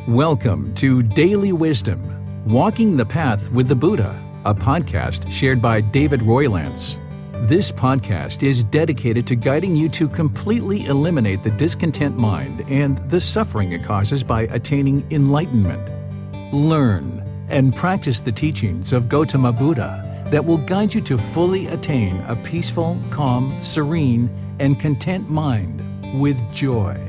Welcome to Daily Wisdom, Walking the Path with the Buddha, a podcast shared by David Roylance. This podcast is dedicated to guiding you to completely eliminate the discontent mind and the suffering it causes by attaining enlightenment. Learn and practice the teachings of Gotama Buddha that will guide you to fully attain a peaceful, calm, serene, and content mind with joy.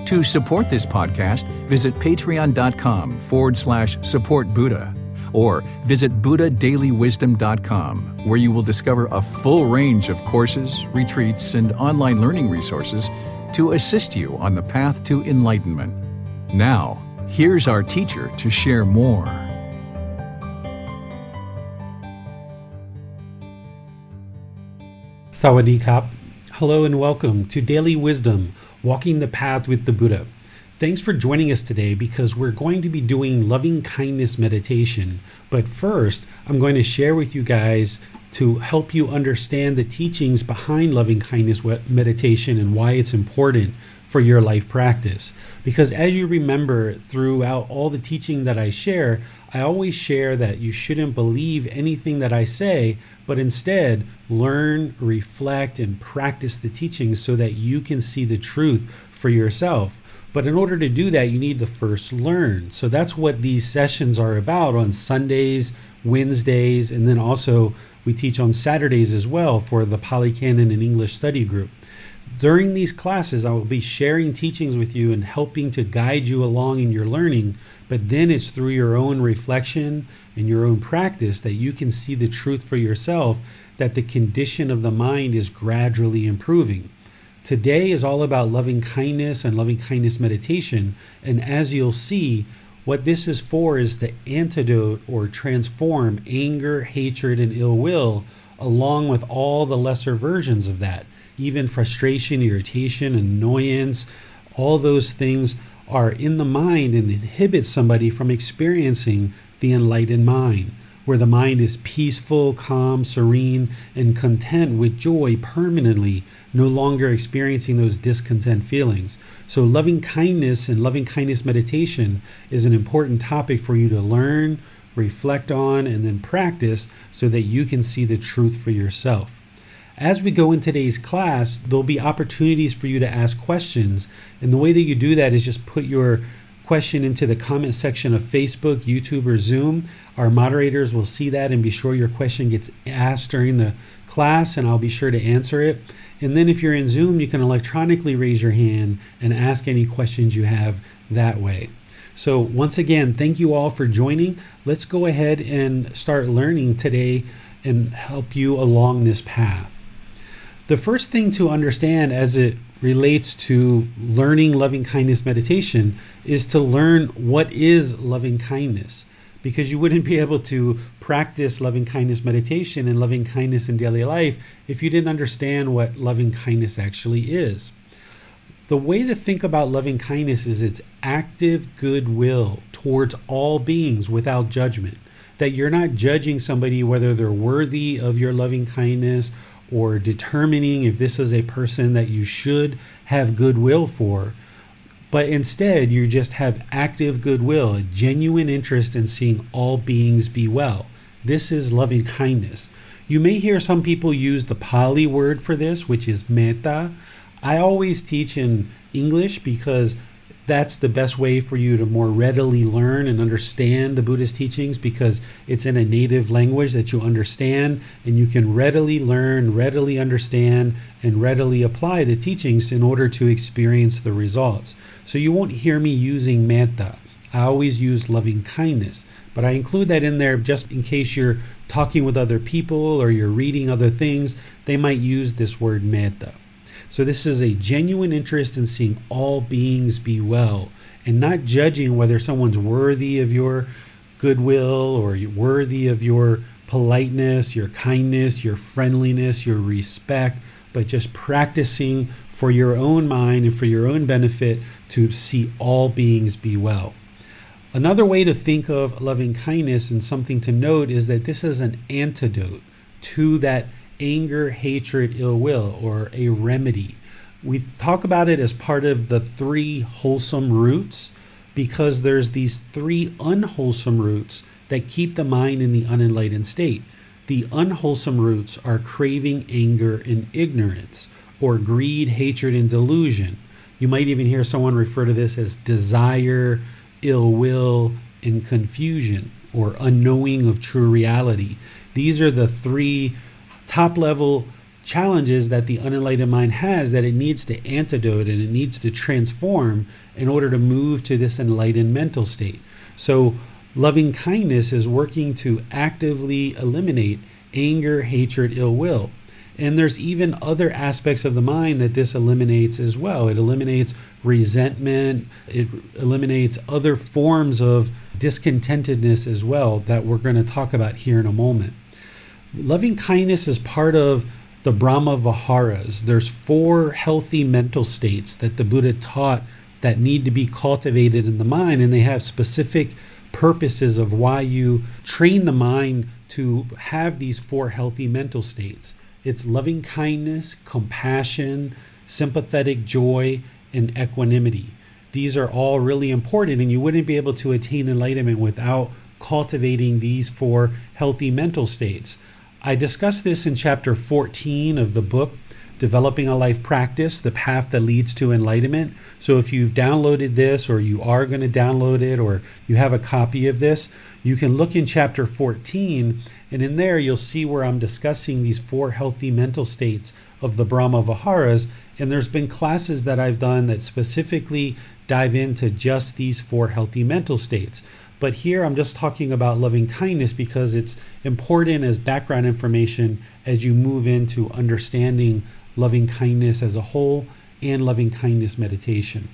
To support this podcast, visit patreon.com/support Buddha or visit buddhadailywisdom.com, where you will discover a full range of courses, retreats, and online learning resources to assist you on the path to enlightenment. Now, here's our teacher to share more. Sawadee Kap. Hello and welcome to Daily Wisdom, Walking the Path with the Buddha. Thanks for joining us today because we're going to be doing loving kindness meditation. But first, I'm going to share with you guys to help you understand the teachings behind loving kindness meditation and why it's important for your life practice. Because as you remember throughout all the teaching that I share, I always share that you shouldn't believe anything that I say, but instead learn, reflect, and practice the teachings so that you can see the truth for yourself. But in order to do that, you need to first learn. So that's what these sessions are about on Sundays, Wednesdays, and then also we teach on Saturdays as well for the Pali, Canon, and English study group. During these classes, I will be sharing teachings with you and helping to guide you along in your learning, but then it's through your own reflection and your own practice that you can see the truth for yourself, that the condition of the mind is gradually improving. Today is all about loving kindness and loving kindness meditation, and as you'll see, what this is for is to antidote or transform anger, hatred, and ill will, along with all the lesser versions of that. Even frustration, irritation, annoyance, all those things are in the mind and inhibit somebody from experiencing the enlightened mind, where the mind is peaceful, calm, serene, and content with joy permanently, no longer experiencing those discontent feelings. So loving kindness and loving kindness meditation is an important topic for you to learn, reflect on, and then practice so that you can see the truth for yourself. As we go in today's class, there'll be opportunities for you to ask questions. And the way that you do that is just put your question into the comment section of Facebook, YouTube, or Zoom. Our moderators will see that and be sure your question gets asked during the class, and I'll be sure to answer it. And then if you're in Zoom, you can electronically raise your hand and ask any questions you have that way. So once again, thank you all for joining. Let's go ahead and start learning today and help you along this path. The first thing to understand as it relates to learning loving kindness meditation is to learn what is loving kindness, because you wouldn't be able to practice loving kindness meditation and loving kindness in daily life if you didn't understand what loving kindness actually is. The way to think about loving kindness is it's active goodwill towards all beings without judgment, that you're not judging somebody whether they're worthy of your loving kindness or determining if this is a person that you should have goodwill for, but instead you just have active goodwill, a genuine interest in seeing all beings be well. This is loving kindness. You may hear some people use the Pali word for this, which is metta. I always teach in English because that's the best way for you to more readily learn and understand the Buddhist teachings, because it's in a native language that you understand and you can readily learn, readily understand, and readily apply the teachings in order to experience the results. So you won't hear me using metta. I always use loving kindness, but I include that in there just in case you're talking with other people or you're reading other things, they might use this word metta. So this is a genuine interest in seeing all beings be well and not judging whether someone's worthy of your goodwill or worthy of your politeness, your kindness, your friendliness, your respect, but just practicing for your own mind and for your own benefit to see all beings be well. Another way to think of loving kindness, and something to note, is that this is an antidote to that anger, hatred, ill will, or a remedy. We talk about it as part of the 3 wholesome roots because there's these three unwholesome roots that keep the mind in the unenlightened state. The unwholesome roots are craving, anger, and ignorance, or greed, hatred, and delusion. You might even hear someone refer to this as desire, ill will, and confusion, or unknowing of true reality. These are the three top level challenges that the unenlightened mind has that it needs to antidote and it needs to transform in order to move to this enlightened mental state. So loving kindness is working to actively eliminate anger, hatred, ill will. And there's even other aspects of the mind that this eliminates as well. It eliminates resentment. It eliminates other forms of discontentedness as well that we're going to talk about here in a moment. Loving kindness is part of the Brahma Viharas. There's 4 healthy mental states that the Buddha taught that need to be cultivated in the mind, and they have specific purposes of why you train the mind to have these 4 healthy mental states. It's loving kindness, compassion, sympathetic joy, and equanimity. These are all really important, and you wouldn't be able to attain enlightenment without cultivating these 4 healthy mental states. I discussed this in chapter 14 of the book, Developing a Life Practice, The Path That Leads to Enlightenment. So if you've downloaded this, or you are going to download it, or you have a copy of this, you can look in chapter 14, and in there you'll see where I'm discussing these 4 healthy mental states of the Brahma Viharas. And there's been classes that I've done that specifically dive into just these 4 healthy mental states. But here I'm just talking about loving kindness because it's important as background information as you move into understanding loving kindness as a whole and loving kindness meditation.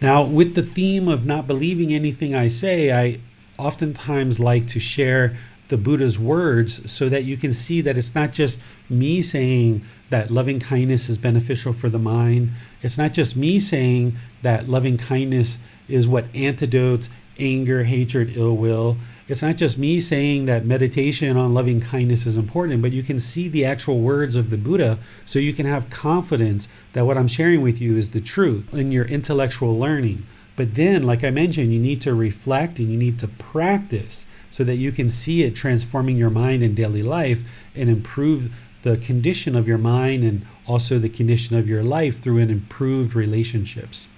Now, with the theme of not believing anything I say, I oftentimes like to share the Buddha's words so that you can see that it's not just me saying that loving kindness is beneficial for the mind. It's not just me saying that loving kindness is what antidotes anger, hatred, ill will. It's not just me saying that meditation on loving kindness is important, but you can see the actual words of the Buddha so you can have confidence that what I'm sharing with you is the truth in your intellectual learning. But then, like I mentioned, you need to reflect and you need to practice so that you can see it transforming your mind in daily life and improve the condition of your mind and also the condition of your life through an improved relationships.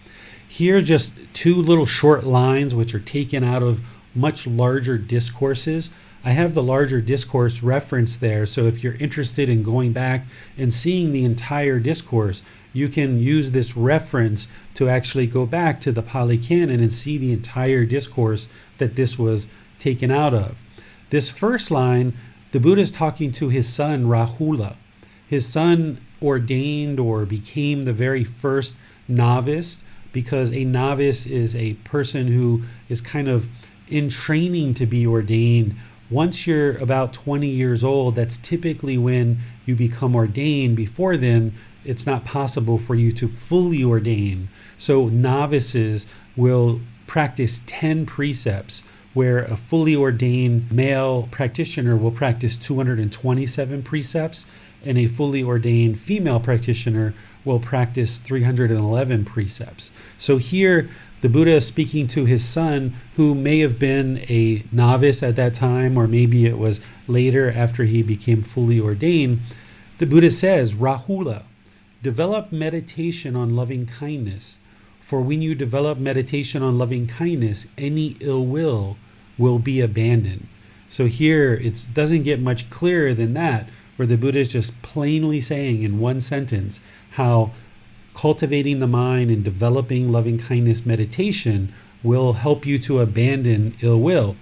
Here are just 2 little short lines which are taken out of much larger discourses. I have the larger discourse reference there, so if you're interested in going back and seeing the entire discourse, you can use this reference to actually go back to the Pali Canon and see the entire discourse that this was taken out of. This first line, the Buddha is talking to his son Rahula. His son ordained or became the very first novice, because a novice is a person who is kind of in training to be ordained. Once you're about 20 years old, that's typically when you become ordained. Before then, it's not possible for you to fully ordain. So novices will practice 10 precepts, where a fully ordained male practitioner will practice 227 precepts, and a fully ordained female practitioner will practice 311 precepts. So here, the Buddha is speaking to his son, who may have been a novice at that time, or maybe it was later after he became fully ordained. The Buddha says, Rahula, develop meditation on loving kindness. For when you develop meditation on loving kindness, any ill will be abandoned. So here, it doesn't get much clearer than that, where the Buddha is just plainly saying in one sentence how cultivating the mind and developing loving kindness meditation will help you to abandon ill will.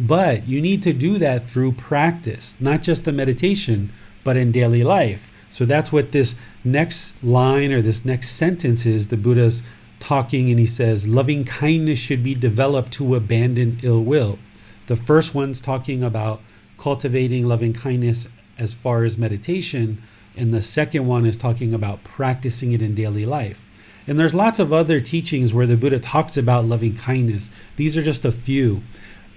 But you need to do that through practice, not just the meditation, but in daily life. So that's what this next line or this next sentence is. The Buddha's talking and he says, loving kindness should be developed to abandon ill will. The first one's talking about cultivating loving kindness as far as meditation, and the second one is talking about practicing it in daily life. And there's lots of other teachings where the Buddha talks about loving kindness. These are just a few.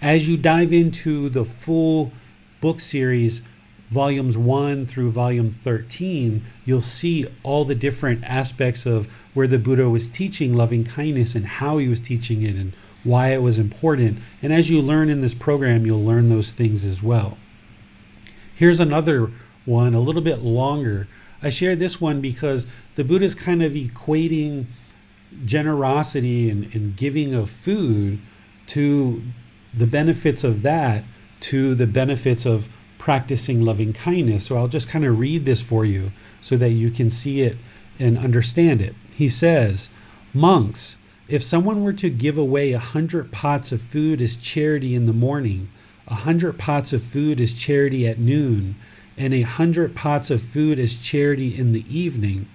As you dive into the full book series, volumes 1 through volume 13, you'll see all the different aspects of where the Buddha was teaching loving kindness and how he was teaching it and why it was important. And as you learn in this program, you'll learn those things as well. Here's another one, a little bit longer. I shared this one because the Buddha is kind of equating generosity and giving of food to the benefits of that, to the benefits of practicing loving kindness. So I'll just kind of read this for you so that you can see it and understand it. He says, "Monks, if someone were to give away 100 pots of food as charity in the morning, 100 pots of food as charity at noon, and 100 pots of food as charity in the evening,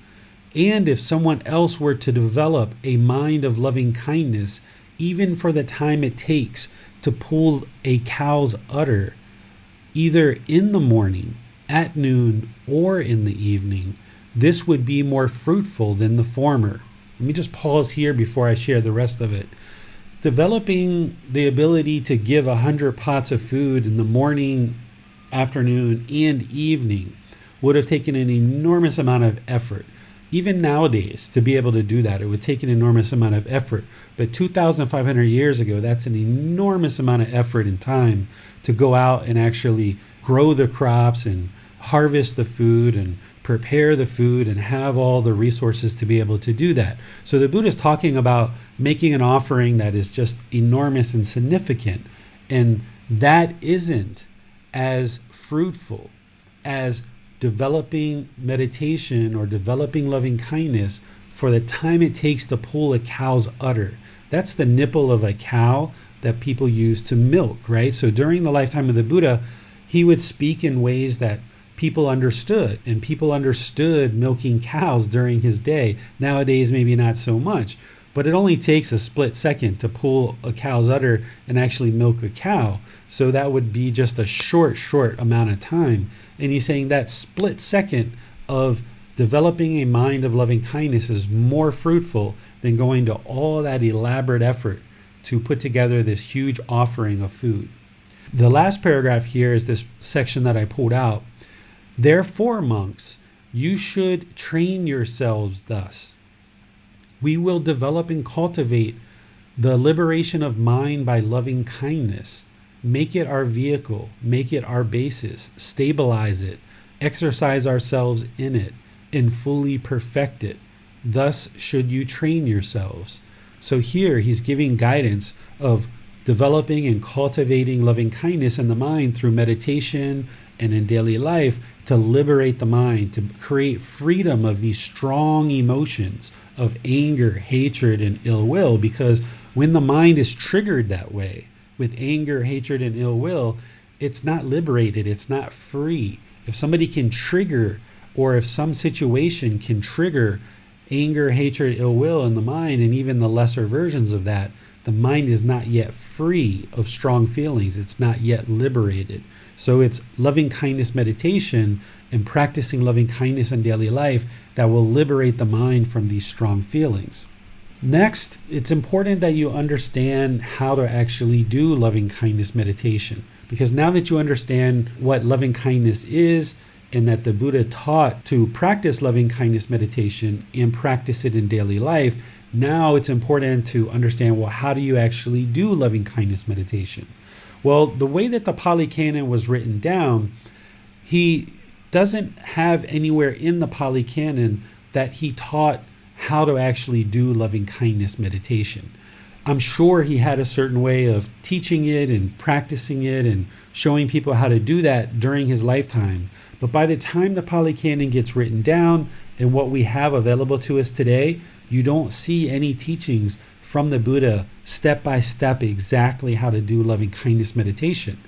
and if someone else were to develop a mind of loving kindness, even for the time it takes to pull a cow's udder, either in the morning, at noon, or in the evening, this would be more fruitful than the former." Let me just pause here before I share the rest of it. Developing the ability to give 100 pots of food in the morning, afternoon, and evening would have taken an enormous amount of effort. Even nowadays, to be able to do that, it would take an enormous amount of effort. But 2,500 years ago, that's an enormous amount of effort and time to go out and actually grow the crops and harvest the food and prepare the food and have all the resources to be able to do that. So the Buddha is talking about making an offering that is just enormous and significant. And that isn't as fruitful as developing meditation or developing loving kindness for the time it takes to pull a cow's udder. That's the nipple of a cow that people use to milk, right? So during the lifetime of the Buddha, he would speak in ways that people understood, and people understood milking cows during his day. Nowadays, maybe not so much, but it only takes a split second to pull a cow's udder and actually milk a cow. So that would be just a short amount of time. And he's saying that split second of developing a mind of loving kindness is more fruitful than going to all that elaborate effort to put together this huge offering of food. The last paragraph here is this section that I pulled out. "Therefore, monks, you should train yourselves thus. We will develop and cultivate the liberation of mind by loving kindness. Make it our vehicle, make it our basis, stabilize it, exercise ourselves in it, and fully perfect it. Thus should you train yourselves." So here he's giving guidance of developing and cultivating loving kindness in the mind through meditation and in daily life to liberate the mind, to create freedom of these strong emotions of anger, hatred, and ill will. Because when the mind is triggered that way, with anger, hatred, and ill will, it's not liberated, it's not free. If somebody can trigger, or if some situation can trigger anger, hatred, ill will in the mind, and even the lesser versions of that, the mind is not yet free of strong feelings. It's not yet liberated. So it's loving kindness meditation and practicing loving kindness in daily life that will liberate the mind from these strong feelings. Next, it's important that you understand how to actually do loving kindness meditation. Because now that you understand what loving kindness is, and that the Buddha taught to practice loving kindness meditation and practice it in daily life, now it's important to understand, well, how do you actually do loving kindness meditation? Well, the way that the Pali Canon was written down, he doesn't have anywhere in the Pali Canon that he taught how to actually do loving kindness meditation. I'm sure he had a certain way of teaching it and practicing it and showing people how to do that during his lifetime. But by the time the Pali Canon gets written down and what we have available to us today, you don't see any teachings from the Buddha step by step exactly how to do loving kindness meditation.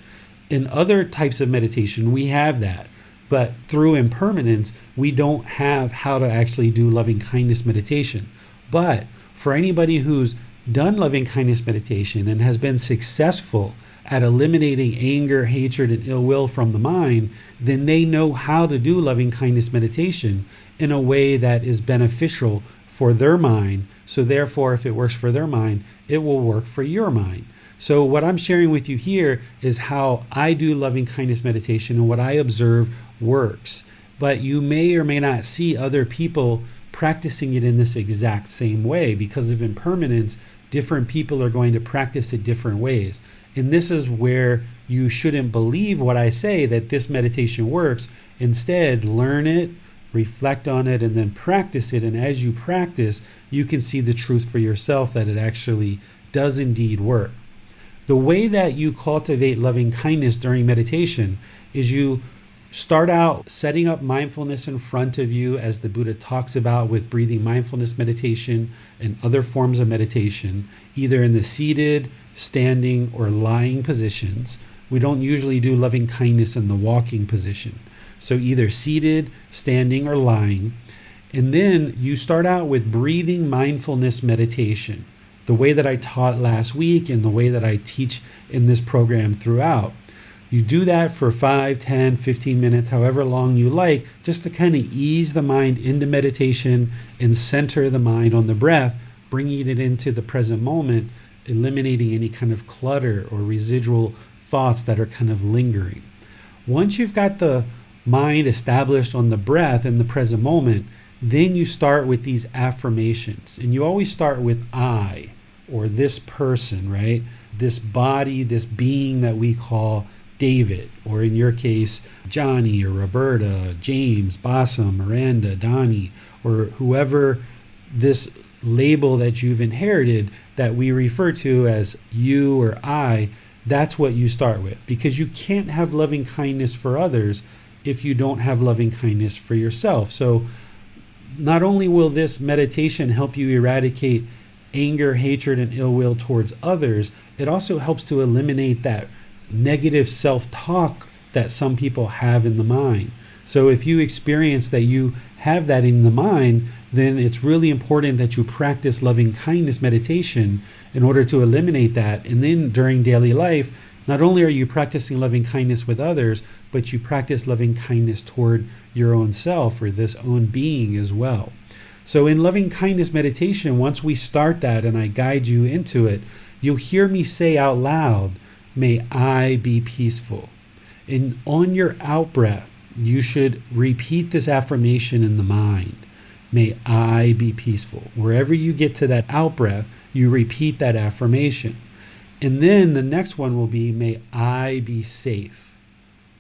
In other types of meditation, we have that. But through impermanence, we don't have how to actually do loving kindness meditation. But for anybody who's done loving kindness meditation and has been successful at eliminating anger, hatred, and ill will from the mind, then they know how to do loving kindness meditation in a way that is beneficial for their mind. So therefore, if it works for their mind, it will work for your mind. So what I'm sharing with you here is how I do loving kindness meditation and what I observe works. But you may or may not see other people practicing it in this exact same way. Because of impermanence, different people are going to practice it different ways. And this is where you shouldn't believe what I say, that this meditation works. Instead, learn it, reflect on it, and then practice it. And as you practice, you can see the truth for yourself that it actually does indeed work. The way that you cultivate loving kindness during meditation is you start out setting up mindfulness in front of you, as the Buddha talks about with breathing mindfulness meditation and other forms of meditation, either in the seated, standing, or lying positions. We don't usually do loving kindness in the walking position. So either seated, standing, or lying. And then you start out with breathing mindfulness meditation, the way that I taught last week and the way that I teach in this program throughout. You do that for 5, 10, 15 minutes, however long you like, just to kind of ease the mind into meditation and center the mind on the breath, bringing it into the present moment, eliminating any kind of clutter or residual thoughts that are kind of lingering. Once you've got the mind established on the breath in the present moment, then you start with these affirmations. And you always start with I, or this person, right? This body, this being that we call David, or in your case, Johnny or Roberta, James, Bassam, Miranda, Donnie, or whoever this label that you've inherited that we refer to as you or I. That's what you start with, because you can't have loving kindness for others if you don't have loving kindness for yourself. So not only will this meditation help you eradicate anger, hatred, and ill will towards others, it also helps to eliminate that negative self-talk that some people have in the mind. So if you experience that you have that in the mind, then it's really important that you practice loving kindness meditation in order to eliminate that. And then during daily life, not only are you practicing loving kindness with others, but you practice loving kindness toward your own self, or this own being as well. So in loving kindness meditation, once we start that and I guide you into it, you'll hear me say out loud, may I be peaceful. And on your out breath, you should repeat this affirmation in the mind. May I be peaceful. Wherever you get to that out breath, you repeat that affirmation. And then the next one will be, may I be safe.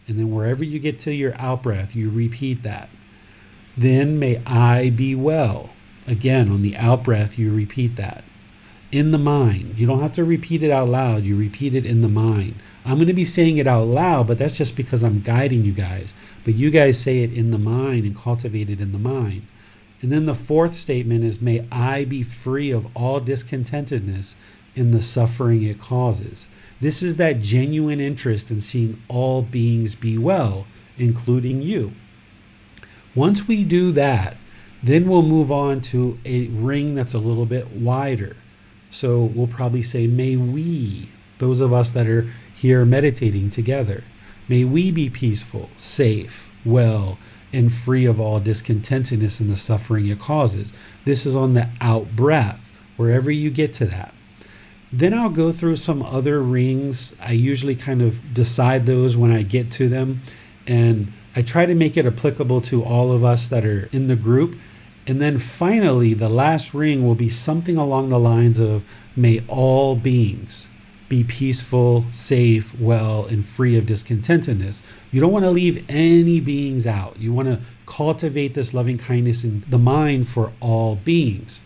And then wherever you get to your out breath, you repeat that. Then may I be well. Again, on the out breath, you repeat that. In the mind. You don't have to repeat it out loud. You repeat it in the mind. I'm going to be saying it out loud, but that's just because I'm guiding you guys. But you guys say it in the mind and cultivate it in the mind. And then the fourth statement is, may I be free of all discontentedness in the suffering it causes. This is that genuine interest in seeing all beings be well, including you. Once we do that, then we'll move on to a ring that's a little bit wider. So we'll probably say, may we, those of us that are here meditating together, may we be peaceful, safe, well, and free of all discontentedness in the suffering it causes. This is on the out breath, wherever you get to that. Then I'll go through some other rings. I usually kind of decide those when I get to them, and I try to make it applicable to all of us that are in the group. And then finally, the last ring will be something along the lines of, may all beings be peaceful, safe, well, and free of discontentedness. You don't want to leave any beings out. You want to cultivate this loving kindness in the mind for all beings.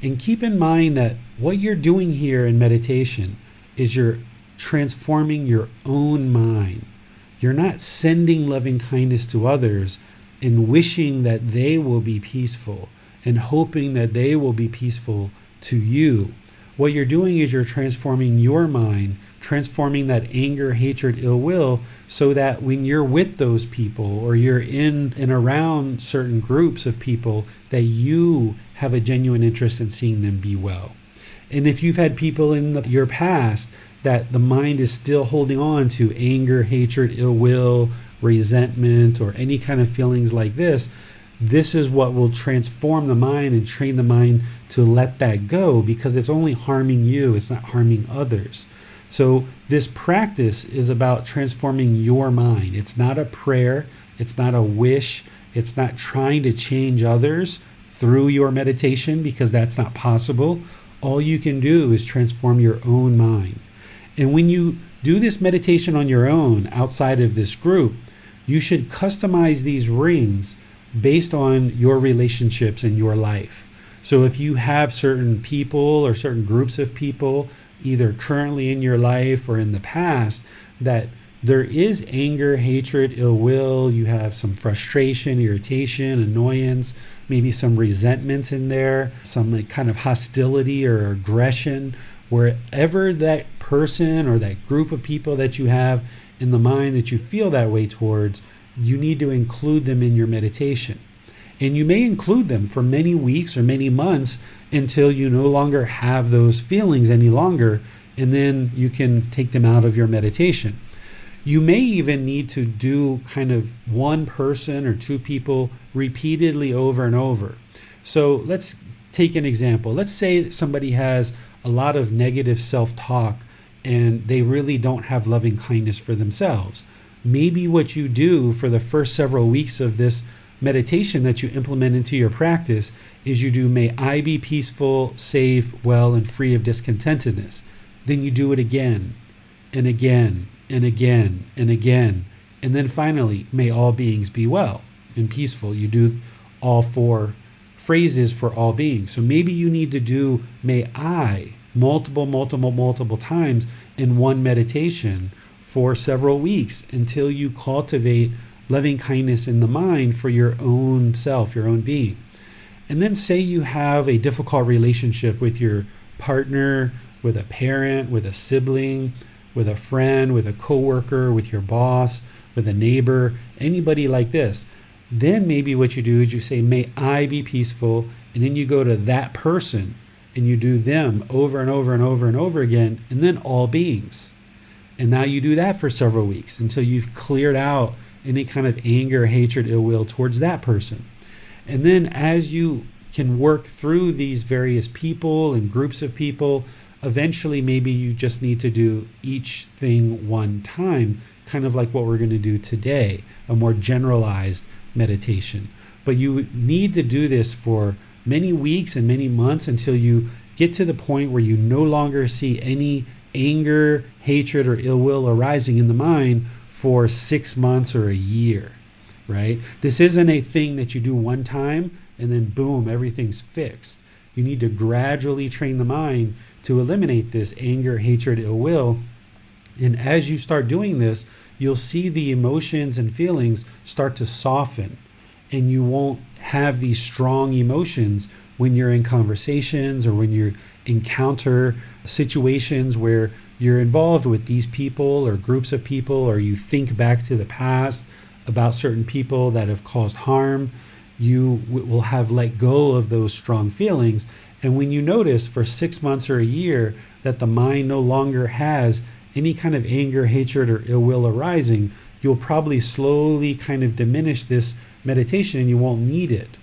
And keep in mind that what you're doing here in meditation is you're transforming your own mind. You're not sending loving kindness to others and wishing that they will be peaceful and hoping that they will be peaceful to you. What you're doing is you're transforming your mind, transforming that anger, hatred, ill will, so that when you're with those people or you're in and around certain groups of people, that you have a genuine interest in seeing them be well. And if you've had people in your past that the mind is still holding on to anger, hatred, ill will, resentment, or any kind of feelings like this, this is what will transform the mind and train the mind to let that go, because it's only harming you, it's not harming others. So this practice is about transforming your mind. It's not a prayer, it's not a wish, it's not trying to change others through your meditation, because that's not possible. All you can do is transform your own mind. And when you do this meditation on your own outside of this group, you should customize these rings based on your relationships in your life. So if you have certain people or certain groups of people, either currently in your life or in the past, that there is anger, hatred, ill will, you have some frustration, irritation, annoyance, maybe some resentments in there, some like kind of hostility or aggression, wherever that person or that group of people that you have in the mind that you feel that way towards, you need to include them in your meditation. And you may include them for many weeks or many months until you no longer have those feelings any longer, and then you can take them out of your meditation. You may even need to do kind of one person or two people repeatedly over and over. So let's take an example. Let's say that somebody has a lot of negative self-talk and they really don't have loving kindness for themselves. Maybe what you do for the first several weeks of this meditation that you implement into your practice is you do, may I be peaceful, safe, well, and free of discontentedness. Then you do it again and again and again and again. And then finally, may all beings be well and peaceful. You do all four phrases for all beings. So maybe you need to do may I multiple times in one meditation for several weeks until you cultivate loving kindness in the mind for your own self, your own being. And then say you have a difficult relationship with your partner, with a parent, with a sibling, with a friend, with a coworker, with your boss, with a neighbor, anybody like this. Then maybe what you do is you say, may I be peaceful, and then you go to that person and you do them over and over and over and over again, and then all beings. And now you do that for several weeks until you've cleared out any kind of anger, hatred, ill will towards that person. And then as you can work through these various people and groups of people, eventually maybe you just need to do each thing one time, kind of like what we're going to do today, a more generalized meditation. But you need to do this for many weeks and many months until you get to the point where you no longer see any anger, hatred, or ill will arising in the mind for 6 months or a year, right? This isn't a thing that you do one time and then boom, everything's fixed. You need to gradually train the mind to eliminate this anger, hatred, ill will. And as you start doing this, you'll see the emotions and feelings start to soften, and you won't have these strong emotions when you're in conversations or when you encounter situations where you're involved with these people or groups of people, or you think back to the past about certain people that have caused harm. You will have let go of those strong feelings. And when you notice for 6 months or a year that the mind no longer has any kind of anger, hatred, or ill will arising, you'll probably slowly kind of diminish this meditation and you won't need it.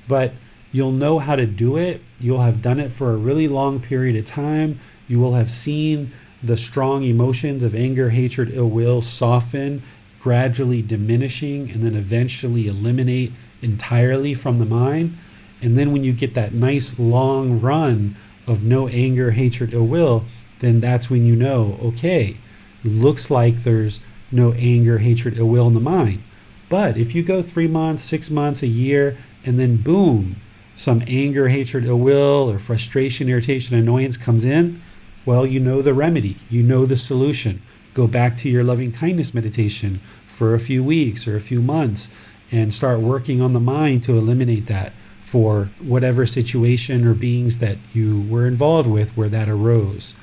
But you'll know how to do it. You'll have done it for a really long period of time. You will have seen the strong emotions of anger, hatred, ill will soften, gradually diminishing, and then eventually eliminate entirely from the mind. And then when you get that nice long run of no anger, hatred, ill will, then that's when you know, okay, looks like there's no anger, hatred, ill will in the mind. But if you go 3 months, 6 months, a year, and then boom, some anger, hatred, ill will, or frustration, irritation, annoyance comes in, well, you know the remedy, you know the solution. Go back to your loving kindness meditation for a few weeks or a few months and start working on the mind to eliminate that for whatever situation or beings that you were involved with where that arose.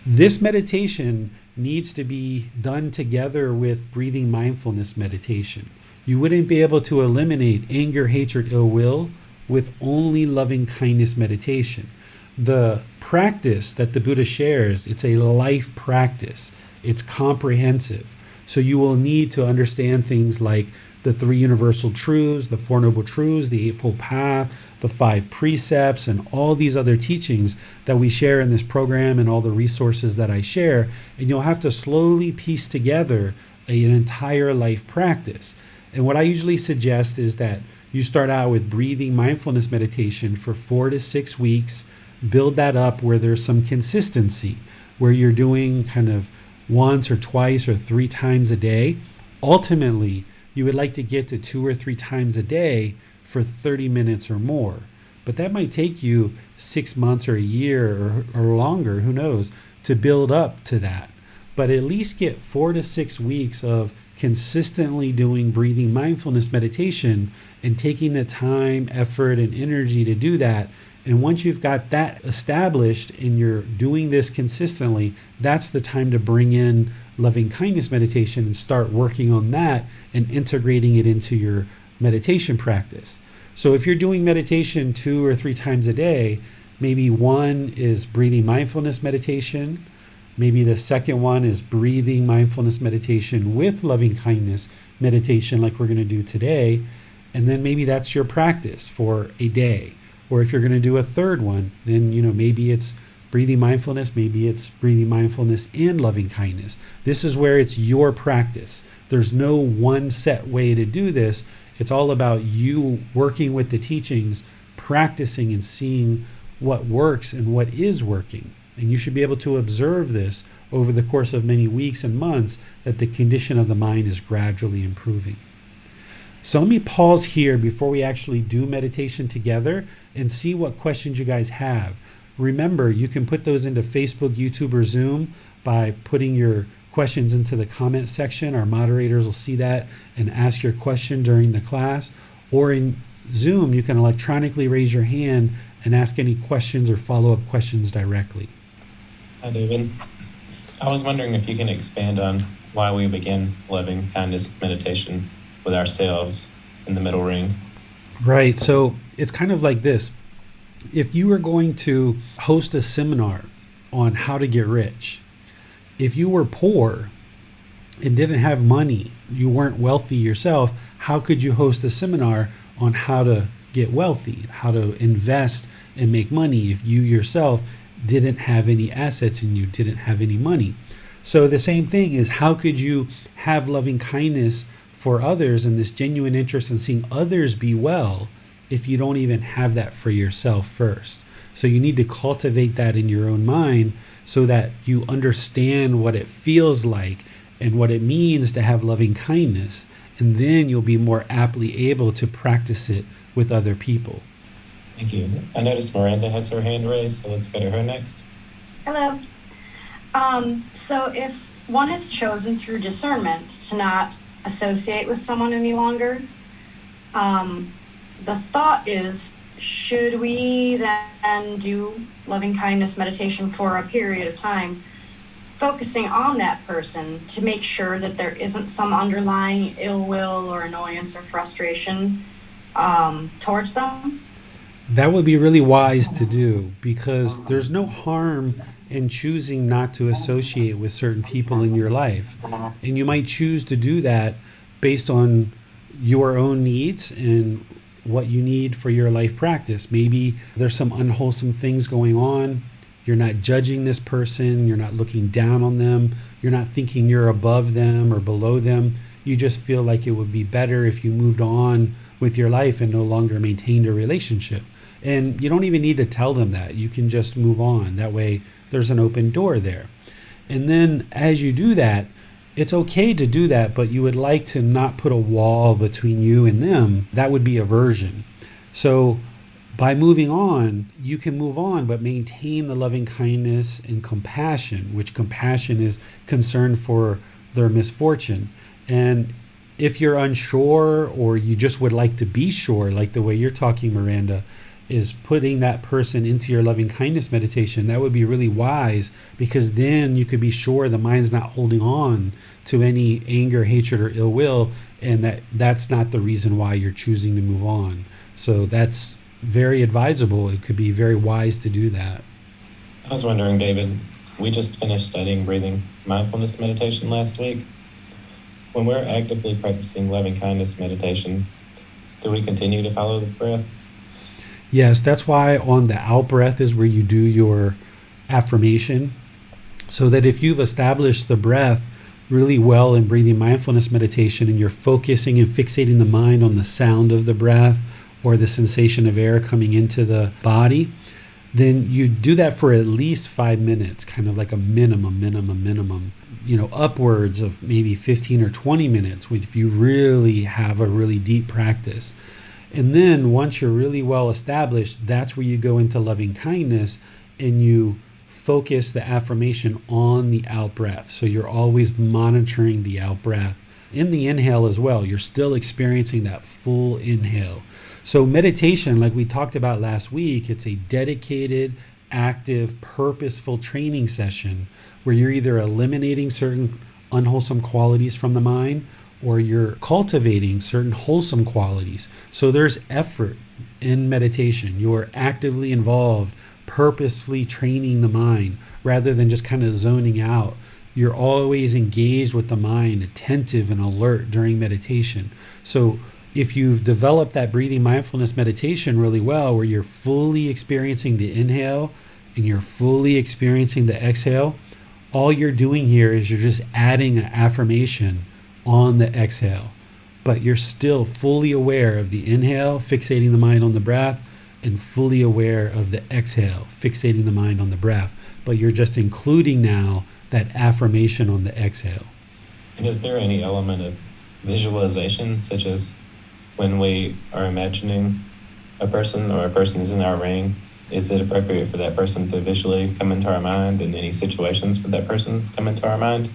This meditation needs to be done together with breathing mindfulness meditation. You wouldn't be able to eliminate anger, hatred, ill will with only loving kindness meditation. The practice that the Buddha shares, it's a life practice. It's comprehensive. So you will need to understand things like the three universal truths, the Four Noble Truths, the Eightfold Path, the five precepts, and all these other teachings that we share in this program and all the resources that I share. And you'll have to slowly piece together an entire life practice. And what I usually suggest is that you start out with breathing mindfulness meditation for 4 to 6 weeks, build that up where there's some consistency, where you're doing kind of once or twice or 3 times a day. Ultimately, you would like to get to 2 or 3 times a day for 30 minutes or more. But that might take you 6 months or a year or longer, who knows, to build up to that. But at least get 4 to 6 weeks of consistently doing breathing mindfulness meditation and taking the time, effort, and energy to do that. And once you've got that established and you're doing this consistently, that's the time to bring in loving kindness meditation and start working on that and integrating it into your meditation practice. So if you're doing meditation 2 or 3 times a day, maybe one is breathing mindfulness meditation. Maybe the second one is breathing mindfulness meditation with loving kindness meditation, like we're going to do today. And then maybe that's your practice for a day. Or if you're going to do a third one, then maybe it's breathing mindfulness, maybe it's breathing mindfulness and loving kindness. This is where it's your practice. There's no one set way to do this. It's all about you working with the teachings, practicing and seeing what works and what is working. And you should be able to observe this over the course of many weeks and months, that the condition of the mind is gradually improving. So let me pause here before we actually do meditation together and see what questions you guys have. Remember, you can put those into Facebook, YouTube, or Zoom by putting your questions into the comment section. Our moderators will see that and ask your question during the class. Or in Zoom, you can electronically raise your hand and ask any questions or follow-up questions directly. Hi, David. I was wondering if you can expand on why we begin loving kindness meditation with ourselves in the middle ring. Right. So it's kind of like this. If you were going to host a seminar on how to get rich, if you were poor and didn't have money, you weren't wealthy yourself, how could you host a seminar on how to get wealthy, how to invest and make money if you yourself didn't have any assets and you didn't have any money? So the same thing is, how could you have loving kindness for others and this genuine interest in seeing others be well if you don't even have that for yourself first? So you need to cultivate that in your own mind so that you understand what it feels like and what it means to have loving kindness. And then you'll be more aptly able to practice it with other people. Thank you. I noticed Miranda has her hand raised, so let's go to her next. Hello. So if one has chosen through discernment to not associate with someone any longer, the thought is, should we then do loving kindness meditation for a period of time, focusing on that person to make sure that there isn't some underlying ill will or annoyance or frustration towards them? That would be really wise to do, because there's no harm in choosing not to associate with certain people in your life. And you might choose to do that based on your own needs and what you need for your life practice. Maybe there's some unwholesome things going on. You're not judging this person. You're not looking down on them. You're not thinking you're above them or below them. You just feel like it would be better if you moved on with your life and no longer maintained a relationship. And you don't even need to tell them that. You can just move on. That way there's an open door there. And then as you do that, it's okay to do that, but you would like to not put a wall between you and them. That would be aversion. So by moving on, you can move on, but maintain the loving kindness and compassion, which compassion is concern for their misfortune. And if you're unsure, or you just would like to be sure, like the way you're talking, Miranda, is putting that person into your loving kindness meditation, that would be really wise, because then you could be sure the mind's not holding on to any anger, hatred, or ill will, and that's not the reason why you're choosing to move on. So that's very advisable. It could be very wise to do that. I was wondering, David, we just finished studying breathing mindfulness meditation last week. when we're actively practicing loving kindness meditation, do we continue to follow the breath? Yes, that's why on the out breath is where you do your affirmation. So that if you've established the breath really well in breathing mindfulness meditation and you're focusing and fixating the mind on the sound of the breath or the sensation of air coming into the body, then you do that for at least 5 minutes, kind of like a minimum, upwards of maybe 15 or 20 minutes if you really have a really deep practice. And then once you're really well established, that's where you go into loving kindness and you focus the affirmation on the out breath. So you're always monitoring the out breath. In the inhale as well, you're still experiencing that full inhale. So meditation, like we talked about last week, it's a dedicated, active, purposeful training session where you're either eliminating certain unwholesome qualities from the mind or you're cultivating certain wholesome qualities. So there's effort in meditation. You're actively involved, purposefully training the mind rather than just kind of zoning out. You're always engaged with the mind, attentive and alert during meditation. So if you've developed that breathing mindfulness meditation really well, where you're fully experiencing the inhale and you're fully experiencing the exhale, all you're doing here is you're just adding an affirmation on the exhale, but you're still fully aware of the inhale, fixating the mind on the breath, and fully aware of the exhale, fixating the mind on the breath, but you're just including now that affirmation on the exhale. And is there any element of visualization, such as when we are imagining a person or a person is in our ring, is it appropriate for that person to visually come into our mind, and any situations for that person come into our mind?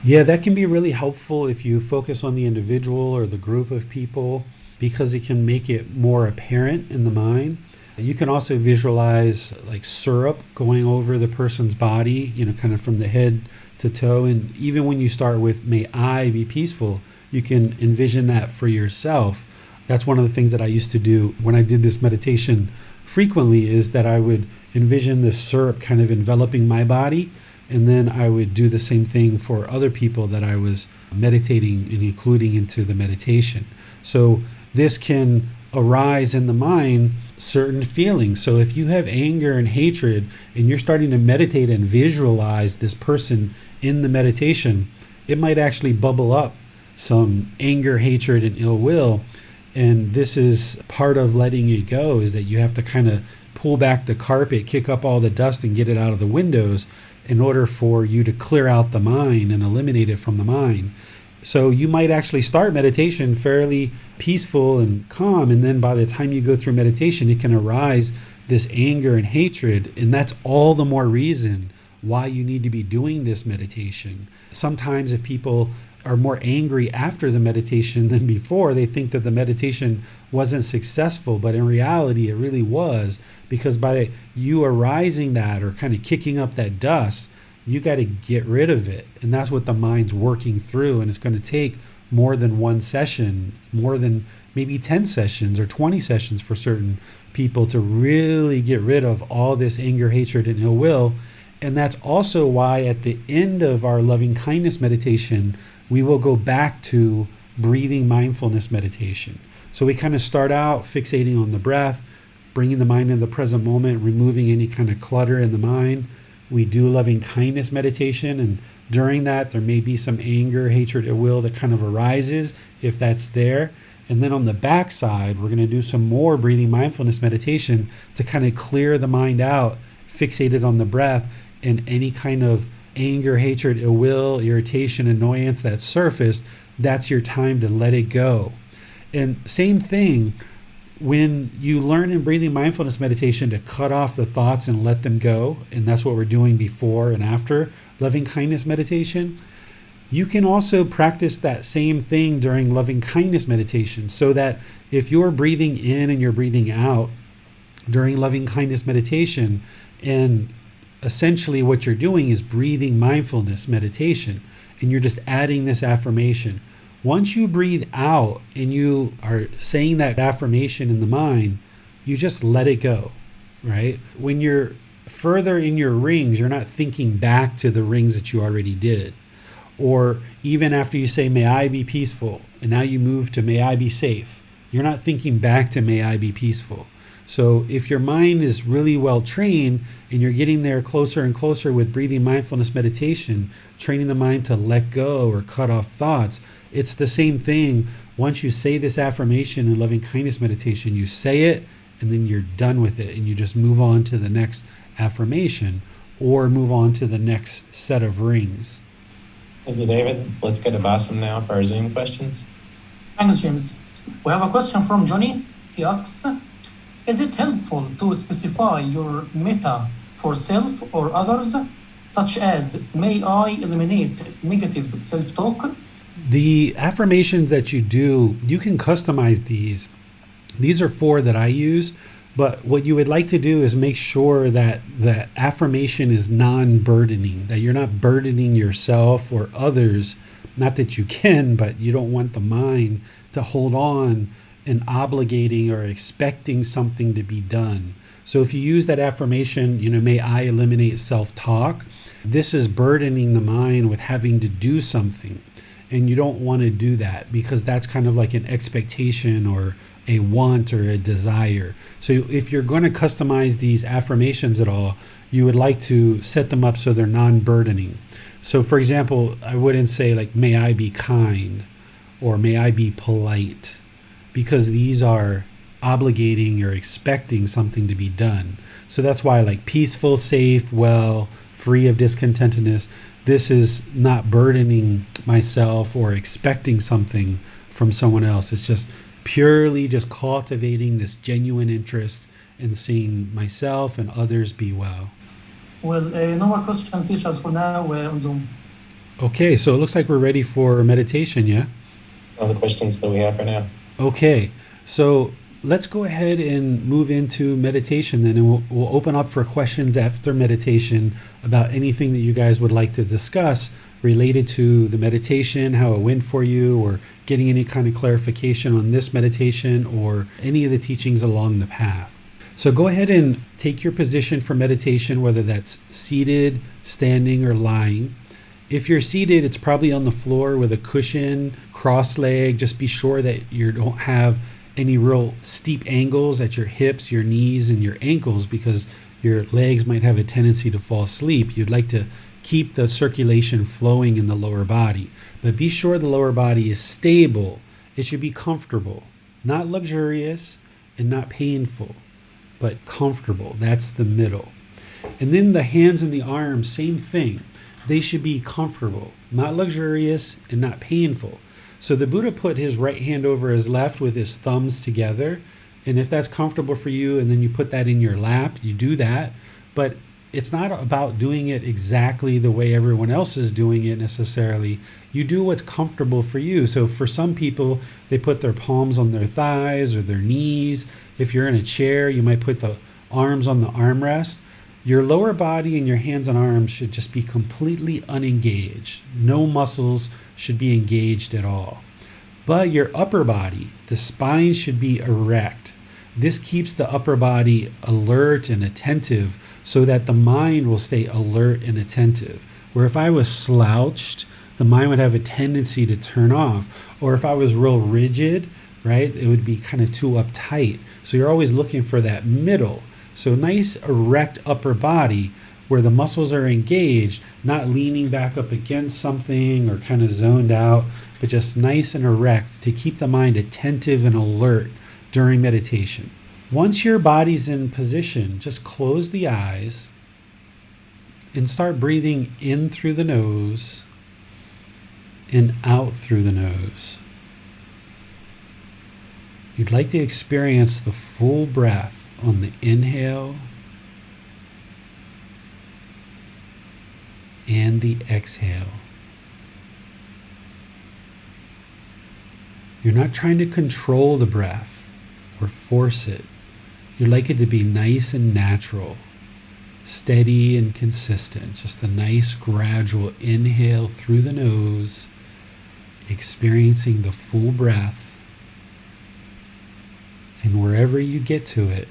Yeah, that can be really helpful if you focus on the individual or the group of people, because it can make it more apparent in the mind. You can also visualize like syrup going over the person's body, kind of from the head to toe. And even when you start with "May I be peaceful," you can envision that for yourself. That's one of the things that I used to do when I did this meditation frequently, is that I would envision the syrup kind of enveloping my body. And then I would do the same thing for other people that I was meditating and including into the meditation. So this can arise in the mind certain feelings. So if you have anger and hatred and you're starting to meditate and visualize this person in the meditation, it might actually bubble up some anger, hatred, and ill will. And this is part of letting it go, is that you have to kind of pull back the carpet, kick up all the dust and get it out of the windows in order for you to clear out the mind and eliminate it from the mind. So you might actually start meditation fairly peaceful and calm, and then by the time you go through meditation, it can arise this anger and hatred, and that's all the more reason why you need to be doing this meditation. Sometimes if people are more angry after the meditation than before, they think that the meditation wasn't successful, but in reality it really was, because by you arising that or kind of kicking up that dust, you got to get rid of it. And that's what the mind's working through, and it's going to take more than one session, more than maybe 10 sessions or 20 sessions for certain people to really get rid of all this anger, hatred, and ill will. And that's also why at the end of our loving kindness meditation, we will go back to breathing mindfulness meditation. So we kind of start out fixating on the breath, bringing the mind into the present moment, removing any kind of clutter in the mind. We do loving kindness meditation, and during that, there may be some anger, hatred, ill will that kind of arises if that's there. And then on the back side, we're going to do some more breathing mindfulness meditation to kind of clear the mind out, fixated on the breath, and any kind of anger, hatred, ill will, irritation, annoyance that surfaced, that's your time to let it go. And same thing, when you learn in breathing mindfulness meditation to cut off the thoughts and let them go, and that's what we're doing before and after loving kindness meditation, you can also practice that same thing during loving kindness meditation, so that if you're breathing in and you're breathing out during loving kindness meditation, and essentially what you're doing is breathing mindfulness meditation, and you're just adding this affirmation. Once you breathe out and you are saying that affirmation in the mind, you just let it go, right? When you're further in your rings, you're not thinking back to the rings that you already did. Or even after you say, may I be peaceful, and now you move to may I be safe, you're not thinking back to may I be peaceful. So if your mind is really well trained and you're getting there closer and closer with breathing mindfulness meditation, training the mind to let go or cut off thoughts, it's the same thing. Once you say this affirmation in loving kindness meditation, you say it and then you're done with it and you just move on to the next affirmation or move on to the next set of rings. Thank you, David. Let's get to Bassam now for our Zoom questions. Thanks, James. We have a question from Johnny. He asks, is it helpful to specify your metta for self or others, such as, may I eliminate negative self-talk? The affirmations that you do, you can customize these. These are 4 that I use, but what you would like to do is make sure that the affirmation is non-burdening, that you're not burdening yourself or others. Not that you can, but you don't want the mind to hold on and obligating or expecting something to be done. So if you use that affirmation, may I eliminate self-talk, this is burdening the mind with having to do something. And you don't want to do that because that's kind of like an expectation or a want or a desire. So if you're going to customize these affirmations at all, you would like to set them up so they're non-burdening. So for example, I wouldn't say like, may I be kind or may I be polite, because these are obligating or expecting something to be done. So that's why like peaceful, safe, well, free of discontentedness, this is not burdening myself or expecting something from someone else. It's just purely just cultivating this genuine interest in seeing myself and others be well. Well, no more questions, teachers, for now on Zoom. Okay, so it looks like we're ready for meditation, yeah? All the questions that we have for now. Okay, so let's go ahead and move into meditation then, and we'll open up for questions after meditation about anything that you guys would like to discuss related to the meditation, how it went for you, or getting any kind of clarification on this meditation or any of the teachings along the path. So go ahead and take your position for meditation, whether that's seated, standing, or lying. If you're seated, it's probably on the floor with a cushion, cross-legged. Just be sure that you don't have any real steep angles at your hips, your knees, and your ankles, because your legs might have a tendency to fall asleep. You'd like to keep the circulation flowing in the lower body, but be sure the lower body is stable. It should be comfortable, not luxurious and not painful, but comfortable. That's the middle. And then the hands and the arms, same thing. They should be comfortable, not luxurious and not painful. So the Buddha put his right hand over his left with his thumbs together. And if that's comfortable for you, and then you put that in your lap, you do that. But it's not about doing it exactly the way everyone else is doing it necessarily. You do what's comfortable for you. So for some people, they put their palms on their thighs or their knees. If you're in a chair, you might put the arms on the armrest. Your lower body and your hands and arms should just be completely unengaged. No muscles should be engaged at all. But your upper body, the spine should be erect. This keeps the upper body alert and attentive so that the mind will stay alert and attentive. Where if I was slouched, the mind would have a tendency to turn off. Or if I was real rigid, right, it would be kind of too uptight. So you're always looking for that middle. So nice erect upper body where the muscles are engaged, not leaning back up against something or kind of zoned out, but just nice and erect to keep the mind attentive and alert during meditation. Once your body's in position, just close the eyes and start breathing in through the nose and out through the nose. You'd like to experience the full breath on the inhale and the exhale. You're not trying to control the breath or force it. You'd like it to be nice and natural, steady and consistent. Just a nice gradual inhale through the nose, experiencing the full breath, and wherever you get to it,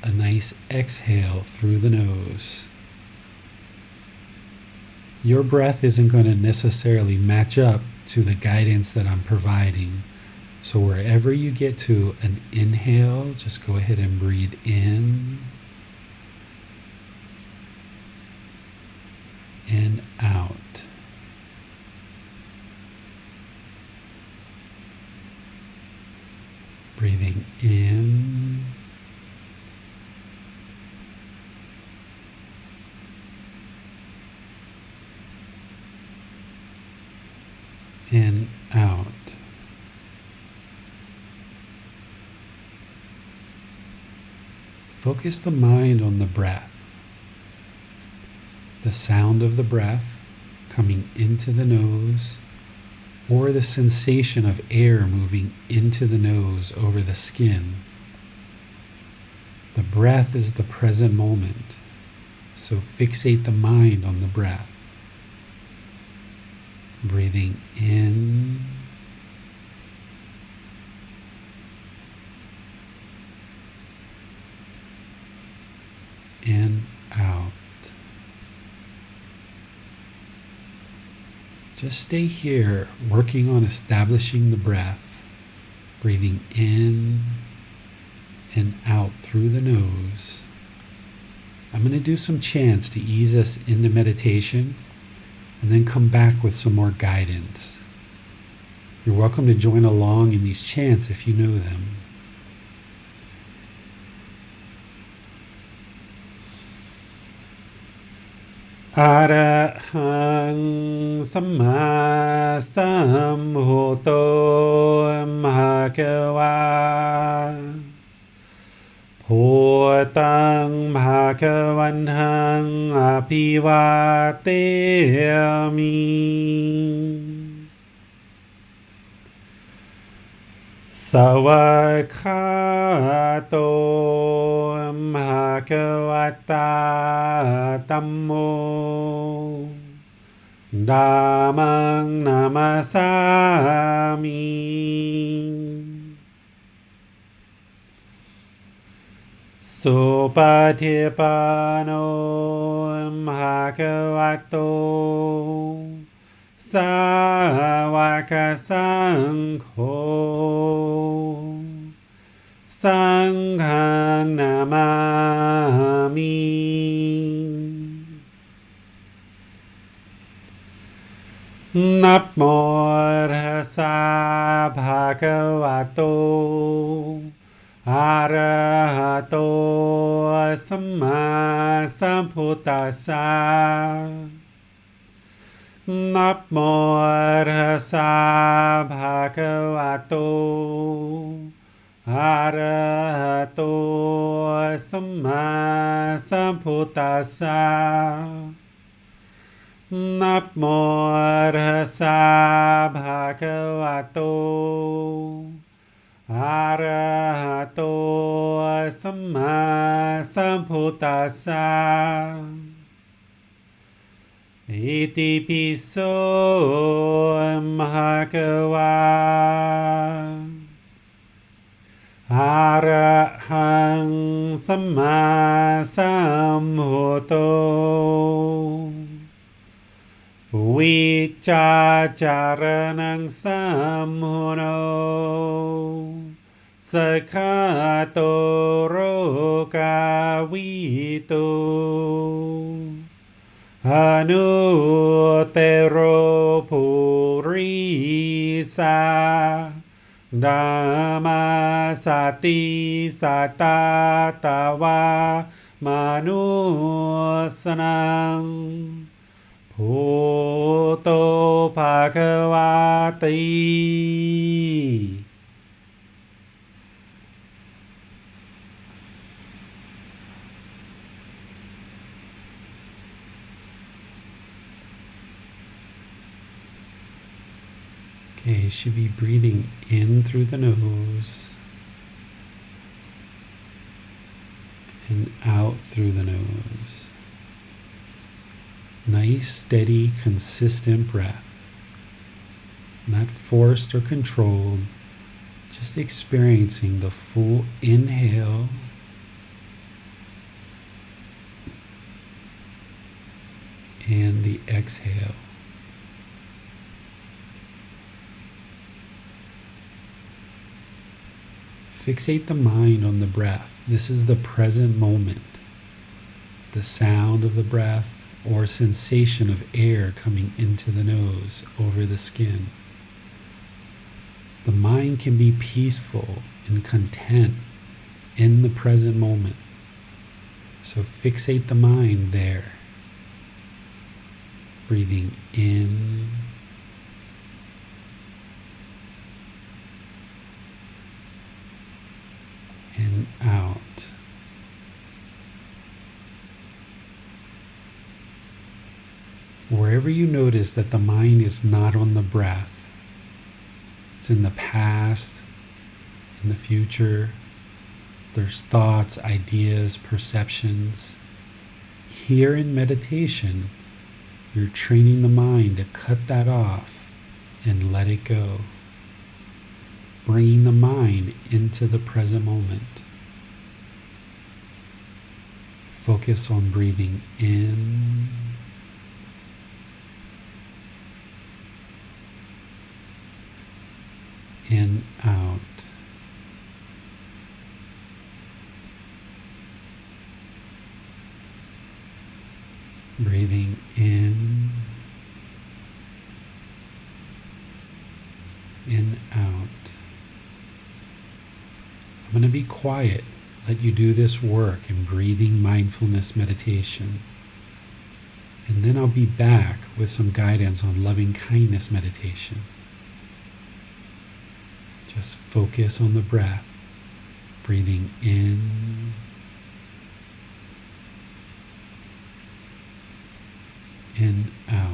a nice exhale through the nose. Your breath isn't going to necessarily match up to the guidance that I'm providing. So wherever you get to an inhale, just go ahead and breathe in and out. Breathing in and out. Focus the mind on the breath, the sound of the breath coming into the nose, or the sensation of air moving into the nose over the skin. The breath is the present moment, so fixate the mind on the breath. Breathing in and out. Just stay here, working on establishing the breath, breathing in and out through the nose. I'm going to do some chants to ease us into meditation and then come back with some more guidance. You're welcome to join along in these chants if you know them. Arahang Samma Sambuddho Bhagava Bhutang Bhagavantang Abhivateyami Savakato Bhagavata Dhammo Dhammang Namasami Supatipano Bhagavato Sāvaka Saṅgho Saṅghang Namami Namo Tassa Bhagavato Arahato Samma Sambuddhassa Namo Tassa Bhagavato Arahato Samma Sambuddhassa Namo Tassa Bhagavato Arahato Samma Sambuddhassa Iti piso Bhagava Arahang Samma Sambuddho Vicacaranang Sammuno Sakhato Rokavito Anutero Purisa Dhamma Sati Satatawa Manusanang Bhuto Bhagavati. Okay, you should be breathing in through the nose and out through the nose. Nice, steady, consistent breath. Not forced or controlled, just experiencing the full inhale and the exhale. Fixate the mind on the breath. This is the present moment. The sound of the breath or sensation of air coming into the nose over the skin. The mind can be peaceful and content in the present moment. So fixate the mind there. Breathing in and out. Wherever you notice that the mind is not on the breath, it's in the past, in the future, there's thoughts, ideas, perceptions. Here in meditation, you're training the mind to cut that off and let it go, bringing the mind into the present moment. Focus on breathing in and out. Breathing in and out. I'm going to be quiet, let you do this work in breathing mindfulness meditation. And then I'll be back with some guidance on loving kindness meditation. Just focus on the breath, breathing in and out.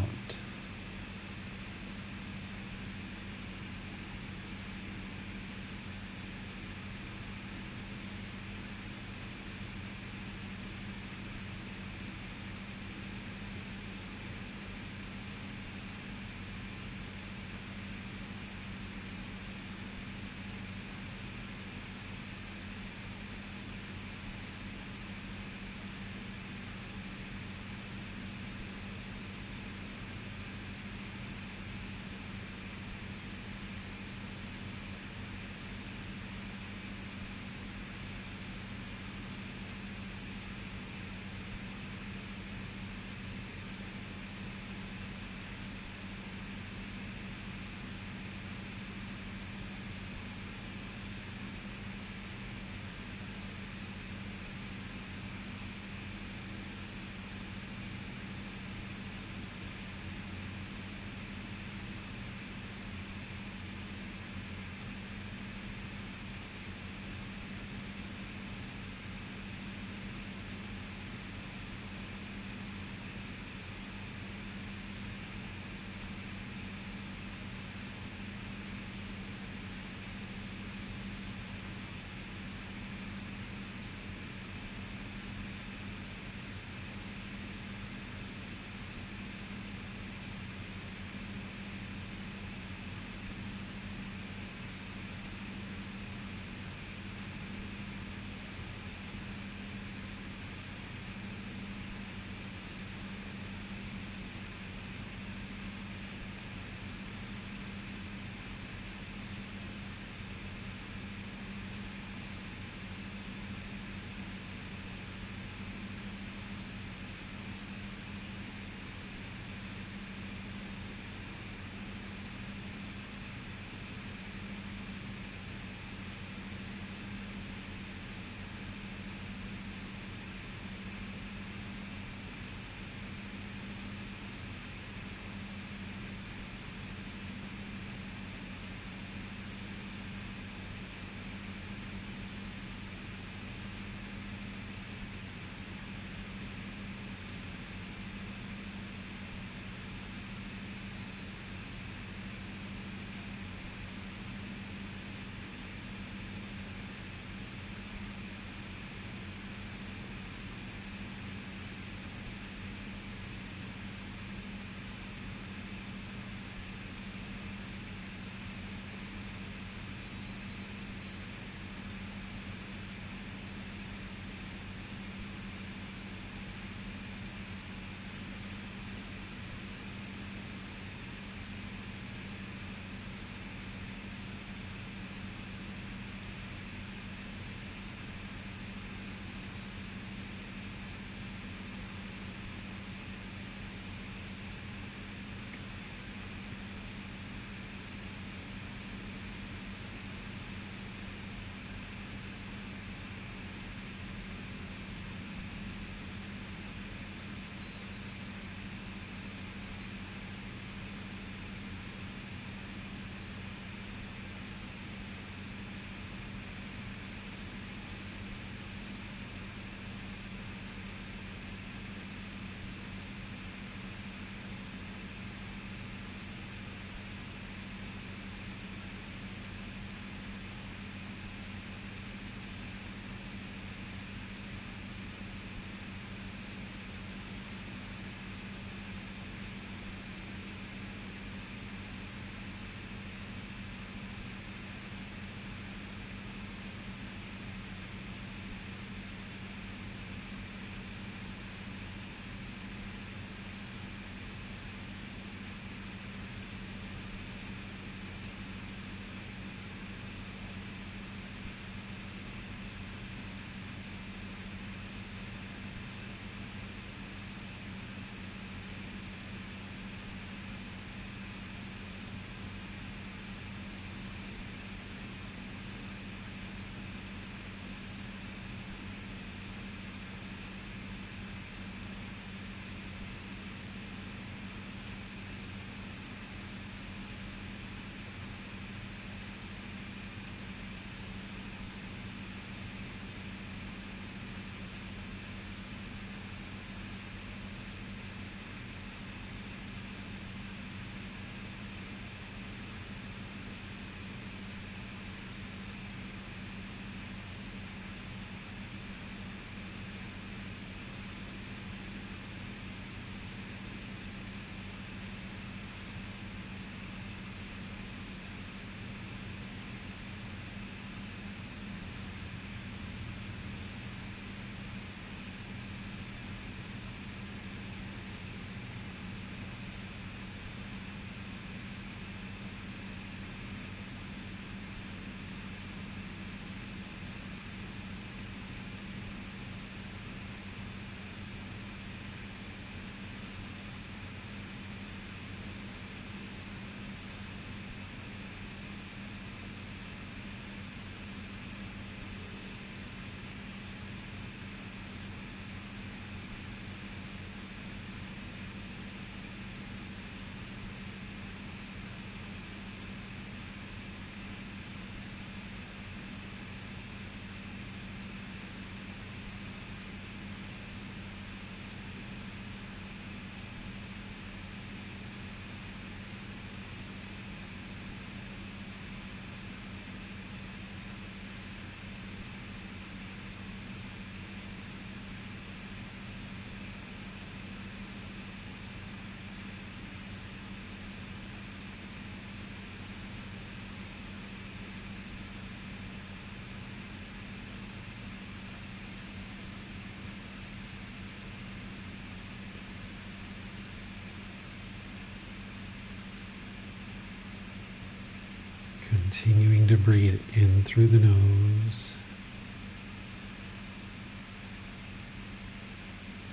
Continuing to breathe in through the nose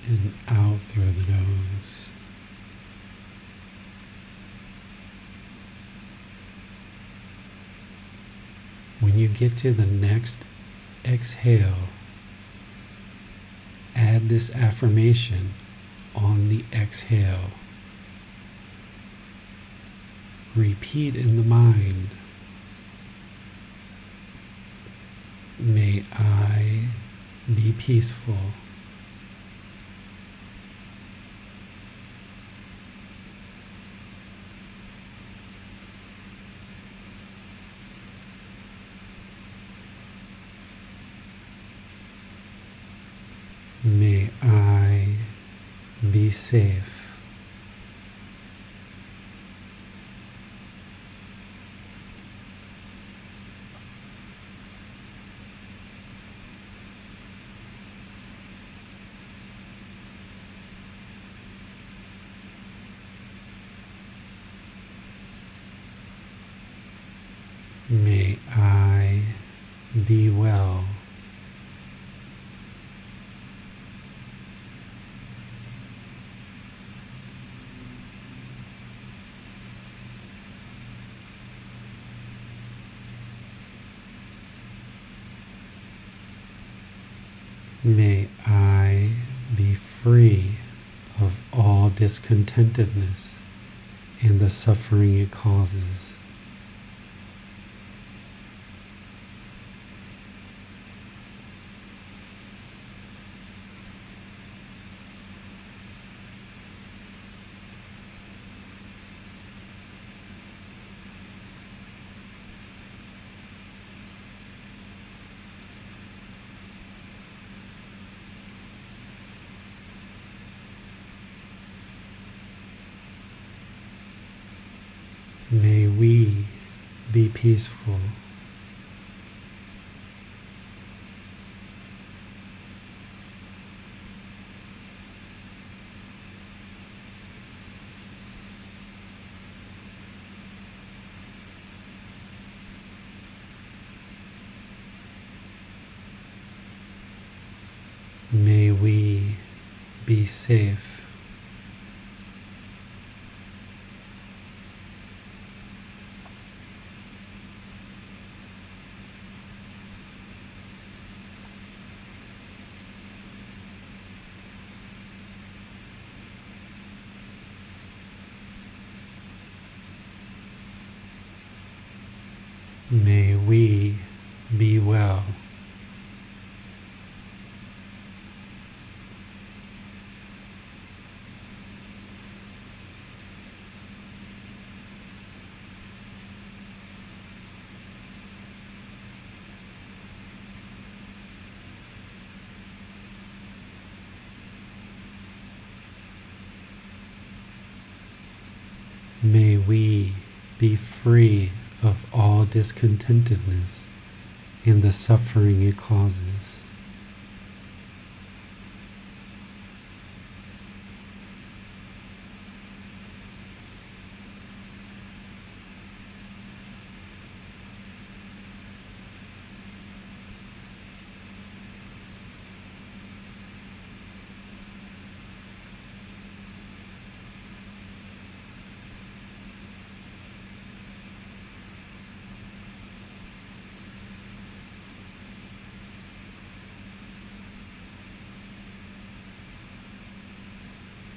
and out through the nose. When you get to the next exhale, add this affirmation on the exhale. Repeat in the mind, may I be peaceful. May I be safe. May I be well. May I be free of all discontentedness and the suffering it causes. May we be peaceful. May we be safe. May we be well. May we be free of all discontentedness and the suffering it causes.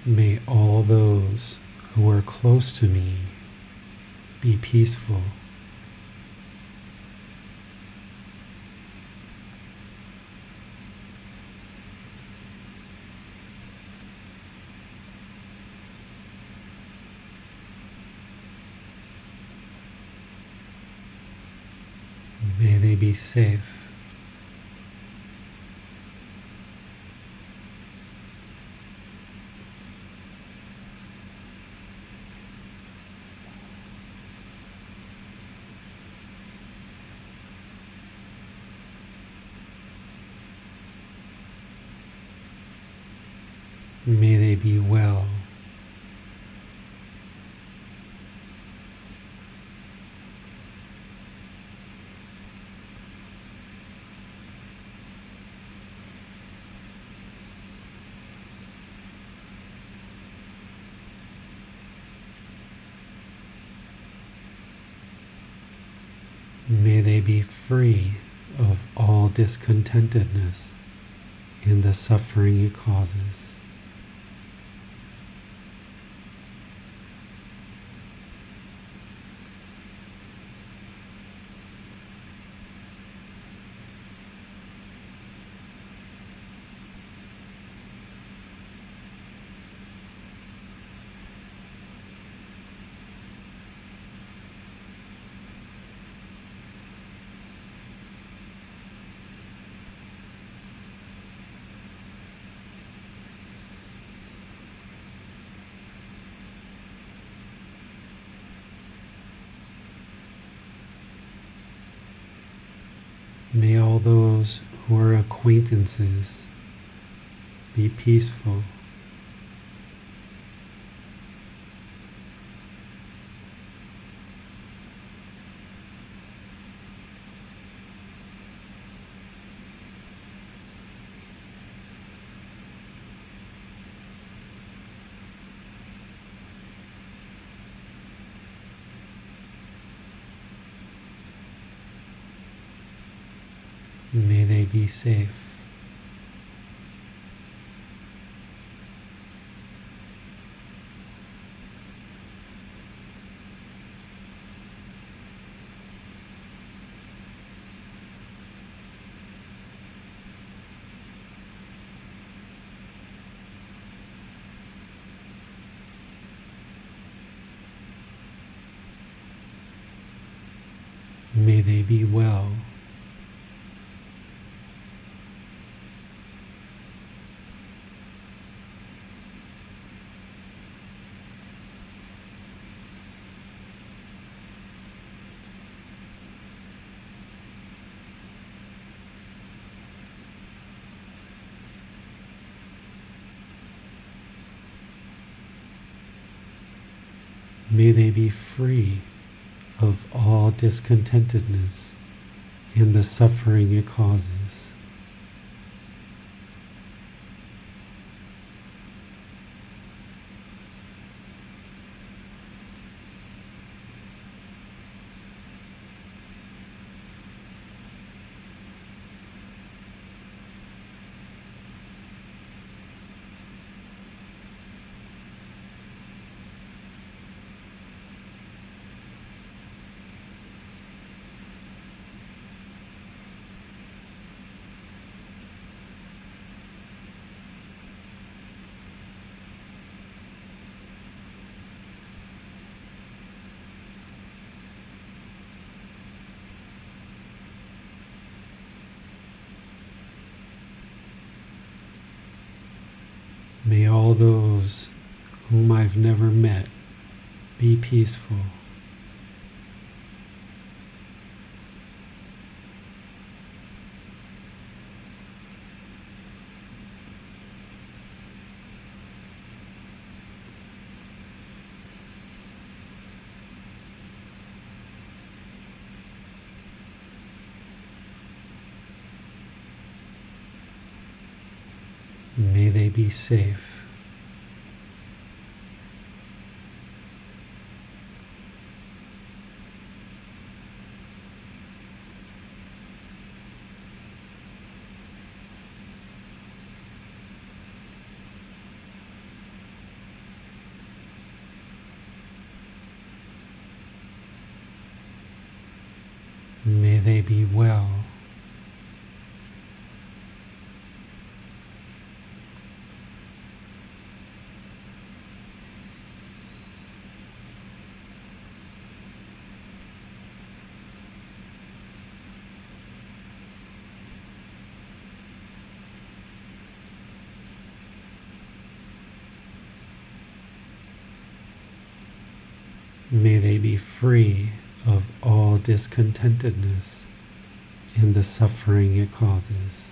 May all those who are close to me be peaceful. May they be safe. May they be well. May they be free of all discontentedness and the suffering it causes. May all those who are acquaintances be peaceful. May they be safe. May they be well. May they be free of all discontentedness and the suffering it causes. May all those whom I've never met be peaceful. May they be safe. May they be well. May they be free of all discontentedness and the suffering it causes.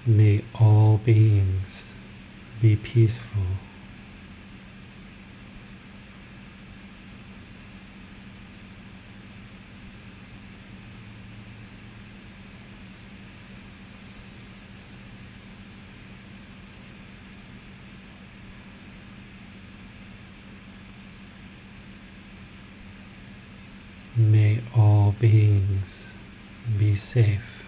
May all beings be peaceful. May all beings be safe.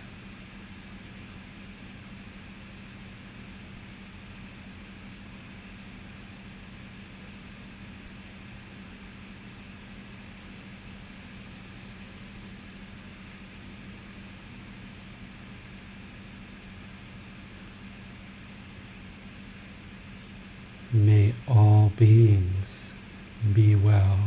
May all beings be well.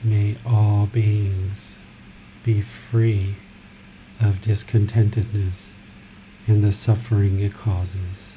May all beings be free of discontentedness and the suffering it causes.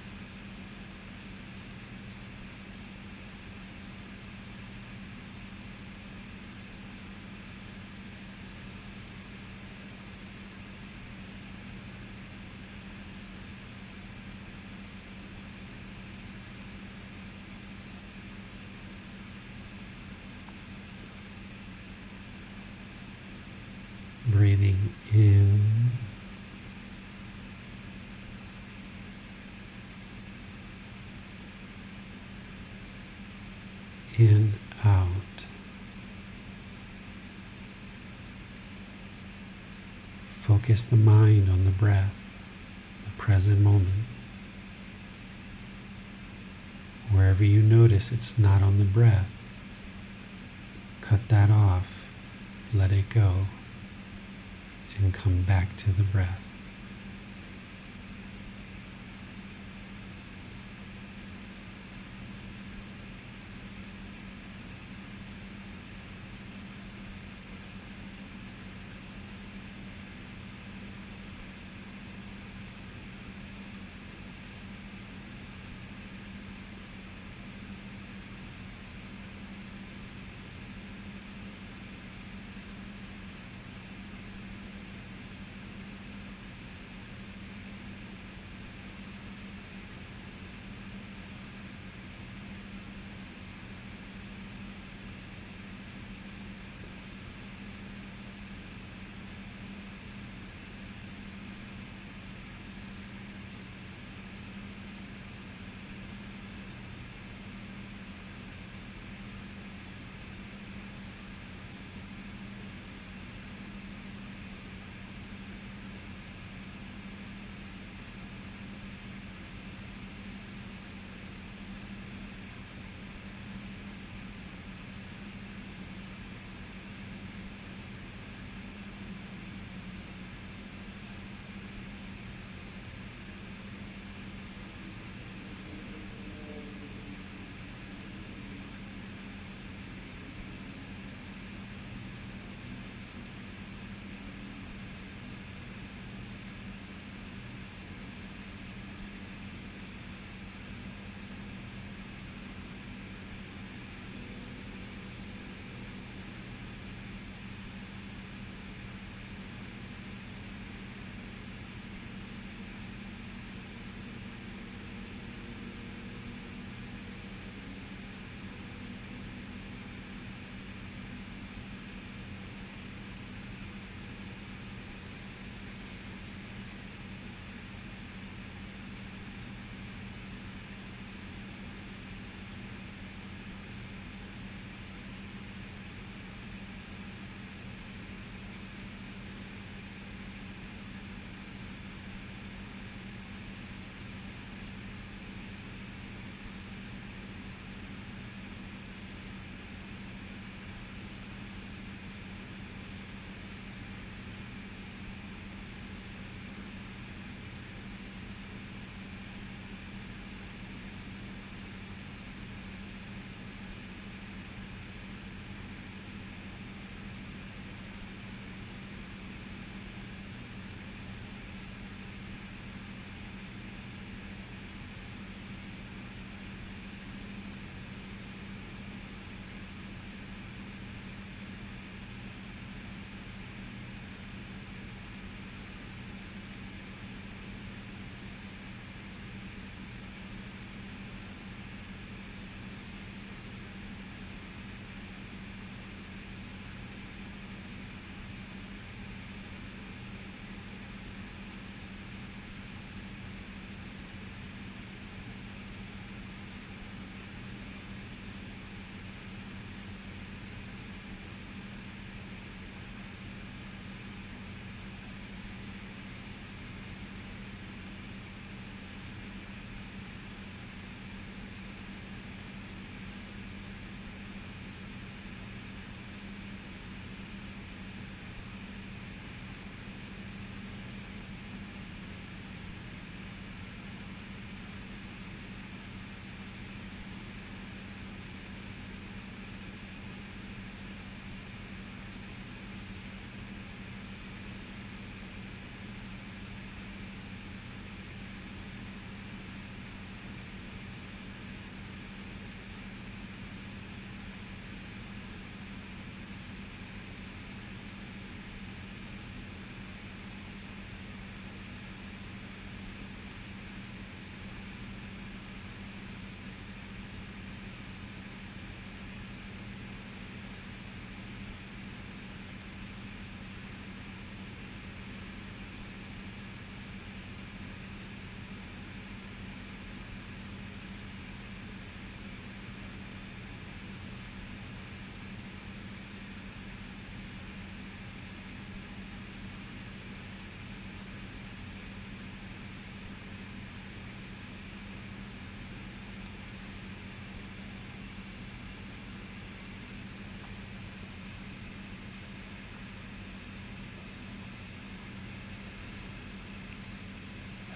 Breathing in and out. Focus the mind on the breath, the present moment. Wherever you notice it's not on the breath, cut that off, let it go, and come back to the breath.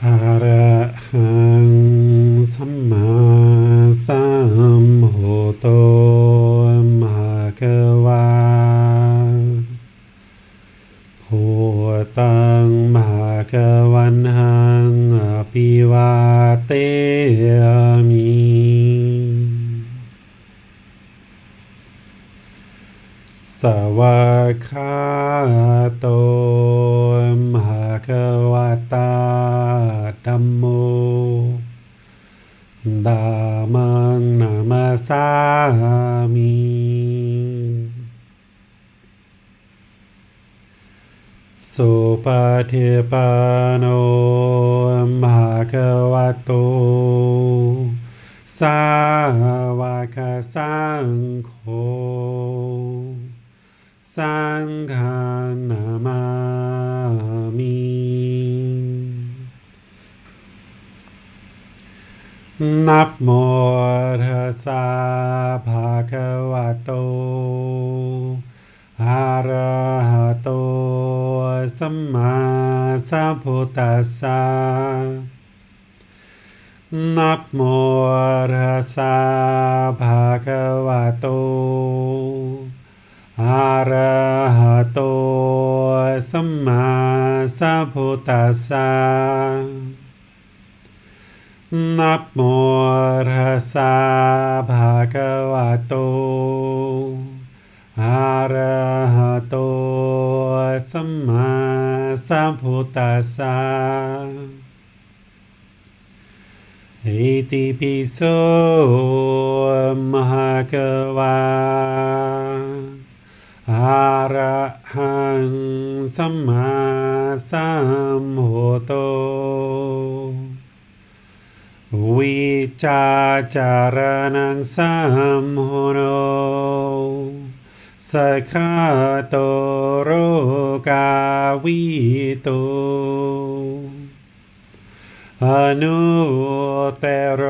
อะระหังสัมมาสัมพุทโธภะคะวาพุทธังภะคะวันหังอภิวาเทมิสวากขาโตภะคะวะตาธัมโมธัมมังนามัสสามิสุปฏิปันโนภะคะวะโตสาวกสังโฆสังฆังนามามินะโมตัสสะภะคะวะโตอะระหะโตสัมมาสัมพุทธัสสะนะโมตัสสะภะคะวะโตอะระหะโตสัมมาสัมพุทธัสสะนะโมตัสสะภะคะวะโตอะระหะโตสัมมาสัมพุทธัสสะอิติปิโสภะคะวะอะระหังสัมมาสัมพุทโธวิจาจารณังสัมโหโนสัคขะโตโรกาวิโตอนุเตโร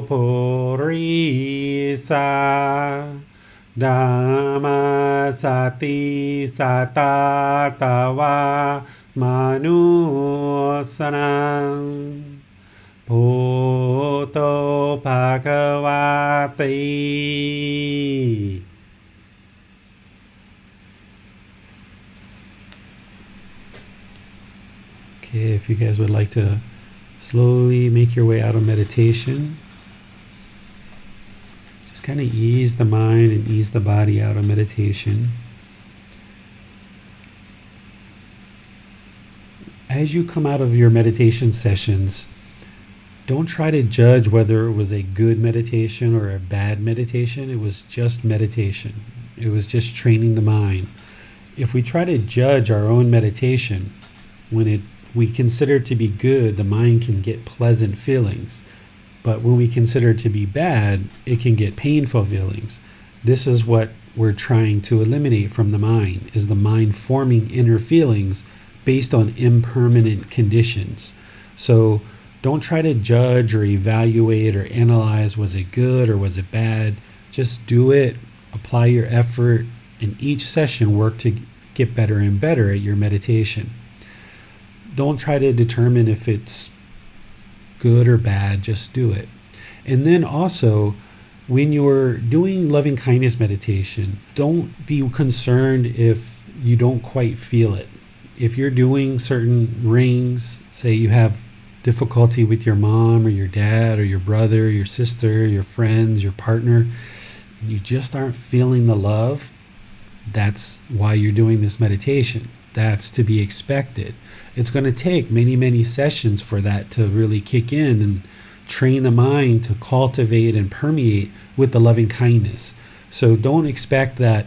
ปุริสาธัมมาสติสัตตาตวามนุสนังพุทโธภคะวาติ Okay, if you guys would like to slowly make your way out of meditation, just kind of ease the mind and ease the body out of meditation. As you come out of your meditation sessions, don't try to judge whether it was a good meditation or a bad meditation. It was just meditation. It was just training the mind. If we try to judge our own meditation, when we consider it to be good, the mind can get pleasant feelings. But when we consider it to be bad, it can get painful feelings. This is what we're trying to eliminate from the mind, is the mind forming inner feelings based on impermanent conditions. So don't try to judge or evaluate or analyze, was it good or was it bad? Just do it, apply your effort, and each session work to get better and better at your meditation. Don't try to determine if it's good or bad, just do it. And then also, when you're doing loving kindness meditation, don't be concerned if you don't quite feel it. If you're doing certain rings, say you have difficulty with your mom or your dad or your brother, your sister, your friends, your partner, and you just aren't feeling the love, that's why you're doing this meditation. That's to be expected. It's going to take many, many sessions for that to really kick in and train the mind to cultivate and permeate with the loving kindness. So don't expect that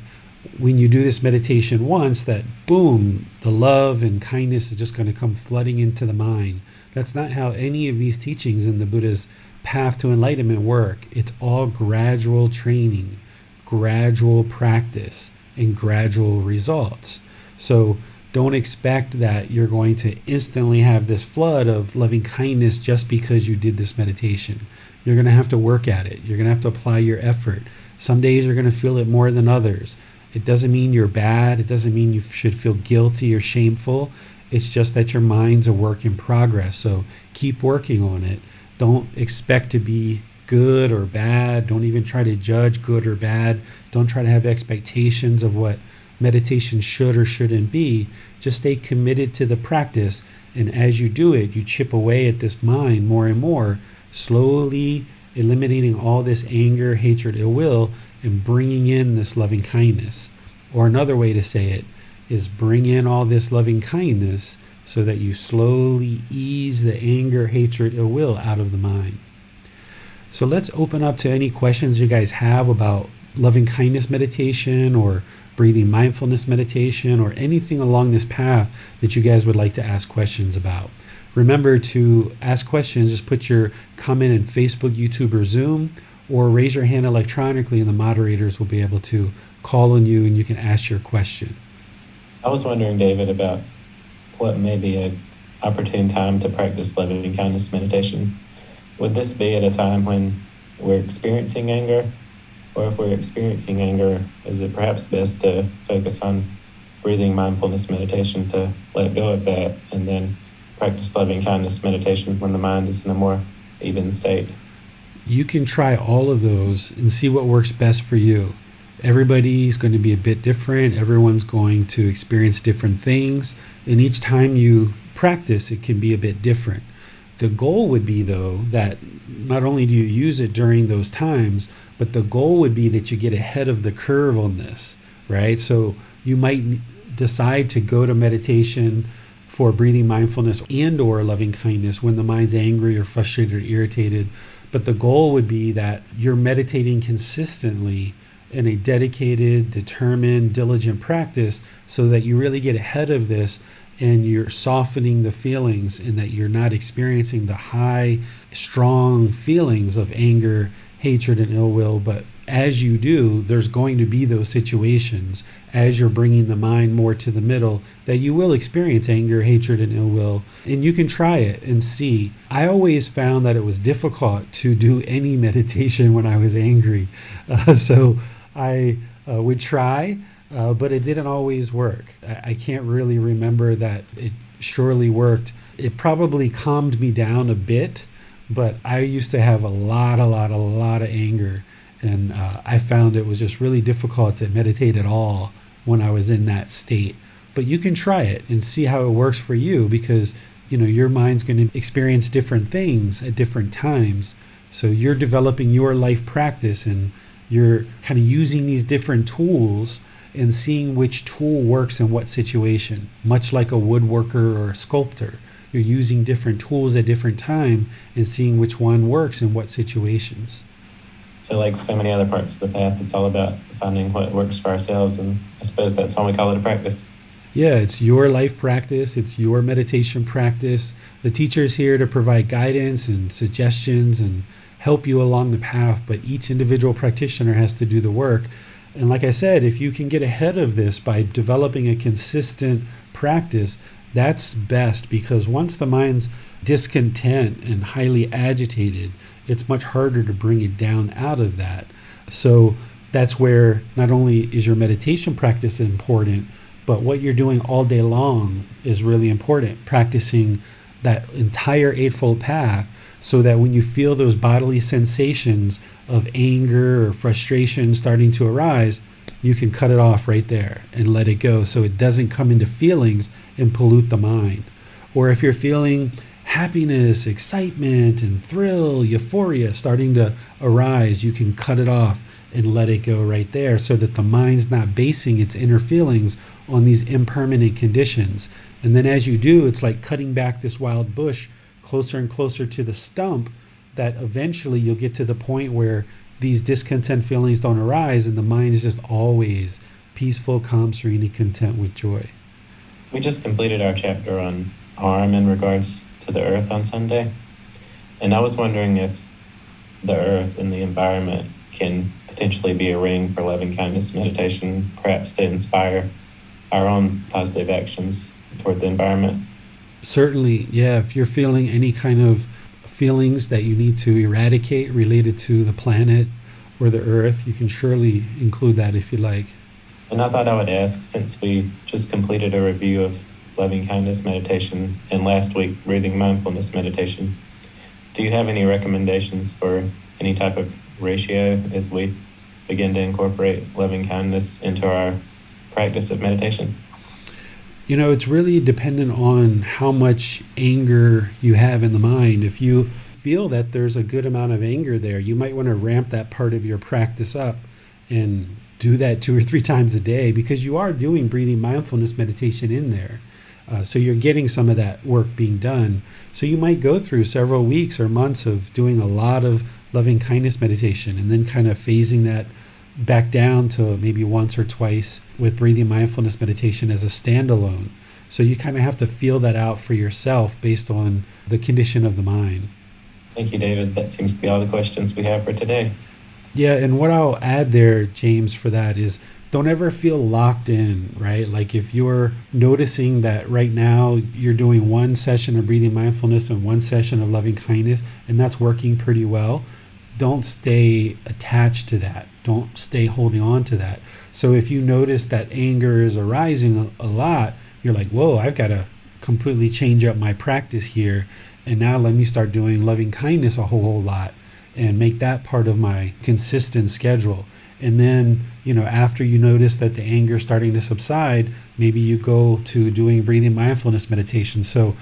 when you do this meditation once, that boom, the love and kindness is just going to come flooding into the mind. That's not how any of these teachings in the Buddha's path to enlightenment work. It's all gradual training, gradual practice, and gradual results. So don't expect that you're going to instantly have this flood of loving kindness just because you did this meditation. You're going to have to work at it. You're going to have to apply your effort. Some days you're going to feel it more than others. It doesn't mean you're bad. It doesn't mean you should feel guilty or shameful. It's just that your mind's a work in progress. So keep working on it. Don't expect to be good or bad. Don't even try to judge good or bad. Don't try to have expectations of what meditation should or shouldn't be. Just stay committed to the practice. And as you do it, you chip away at this mind more and more, slowly eliminating all this anger, hatred, ill will, and bringing in this loving kindness. Or another way to say it is bring in all this loving kindness so that you slowly ease the anger, hatred, ill will out of the mind. So let's open up to any questions you guys have about loving kindness meditation or breathing mindfulness meditation or anything along this path that you guys would like to ask questions about. Remember to ask questions, just put your comment in Facebook, YouTube, or Zoom, or raise your hand electronically and the moderators will be able to call on you and you can ask your question. I was wondering, David, about what may be an opportune time to practice loving kindness meditation. Would this be at a time when we're experiencing anger? Or if we're experiencing anger, is it perhaps best to focus on breathing mindfulness meditation to let go of that and then practice loving kindness meditation when the mind is in a more even state? You can try all of those and see what works best for you. Everybody's going to be a bit different. Everyone's going to experience different things. And each time you practice, it can be a bit different. The goal would be, though, that not only do you use it during those times, but the goal would be that you get ahead of the curve on this, right? So you might decide to go to meditation for breathing mindfulness and or loving kindness when the mind's angry or frustrated or irritated. But the goal would be that you're meditating consistently in a dedicated, determined, diligent practice so that you really get ahead of this and you're softening the feelings and that you're not experiencing the high, strong feelings of anger, hatred, and ill will. But as you do, there's going to be those situations as you're bringing the mind more to the middle that you will experience anger, hatred, and ill will. And you can try it and see. I always found that it was difficult to do any meditation when I was angry. So I would try, but it didn't always work. I can't really remember that it surely worked. It probably calmed me down a bit, but I used to have a lot of anger. And I found it was just really difficult to meditate at all when I was in that state. But you can try it and see how it works for you because, you know, your mind's going to experience different things at different times. So you're developing your life practice and you're kind of using these different tools and seeing which tool works in what situation, much like a woodworker or a sculptor. You're using different tools at different time and seeing which one works in what situations. So like so many other parts of the path, it's all about finding what works for ourselves, and I suppose that's why we call it a practice. Yeah, it's your life practice. It's your meditation practice. The teacher is here to provide guidance and suggestions and help you along the path, but each individual practitioner has to do the work. And like I said, if you can get ahead of this by developing a consistent practice, that's best, because once the mind's discontent and highly agitated, it's much harder to bring it down out of that. So that's where not only is your meditation practice important, but what you're doing all day long is really important. Practicing that entire Eightfold Path so that when you feel those bodily sensations of anger or frustration starting to arise, you can cut it off right there and let it go so it doesn't come into feelings and pollute the mind. Or if you're feeling happiness, excitement, and thrill, euphoria starting to arise, you can cut it off and let it go right there so that the mind's not basing its inner feelings on these impermanent conditions. And then as you do, it's like cutting back this wild bush closer and closer to the stump, that eventually you'll get to the point where these discontent feelings don't arise and the mind is just always peaceful, calm, serene, and content with joy. We just completed our chapter on harm in regards to the earth on Sunday. And I was wondering if the earth and the environment can potentially be a ring for loving kindness meditation, perhaps to inspire our own positive actions toward the environment. Certainly, yeah. If you're feeling any kind of feelings that you need to eradicate related to the planet or the earth, you can surely include that if you like. And I thought I would ask, since we just completed a review of loving kindness meditation, and last week, breathing mindfulness meditation. Do you have any recommendations for any type of ratio as we begin to incorporate loving kindness into our practice of meditation? It's really dependent on how much anger you have in the mind. If you feel that there's a good amount of anger there, you might want to ramp that part of your practice up and do that 2 or 3 times a day, because you are doing breathing mindfulness meditation in there. So you're getting some of that work being done. So you might go through several weeks or months of doing a lot of loving kindness meditation and then kind of phasing that back down to maybe once or twice with breathing mindfulness meditation as a standalone. So you kind of have to feel that out for yourself based on the condition of the mind. Thank you, David. That seems to be all the questions we have for today. Yeah, and what I'll add there, James, for that is don't ever feel locked in, right? Like if you're noticing that right now you're doing one session of breathing mindfulness and one session of loving kindness, and that's working pretty well, don't stay attached to that. Don't stay holding on to that. So if you notice that anger is arising a lot, you're like, whoa, I've got to completely change up my practice here. And now let me start doing loving kindness a whole lot and make that part of my consistent schedule. And then, after you notice that the anger is starting to subside, maybe you go to doing breathing mindfulness meditation. So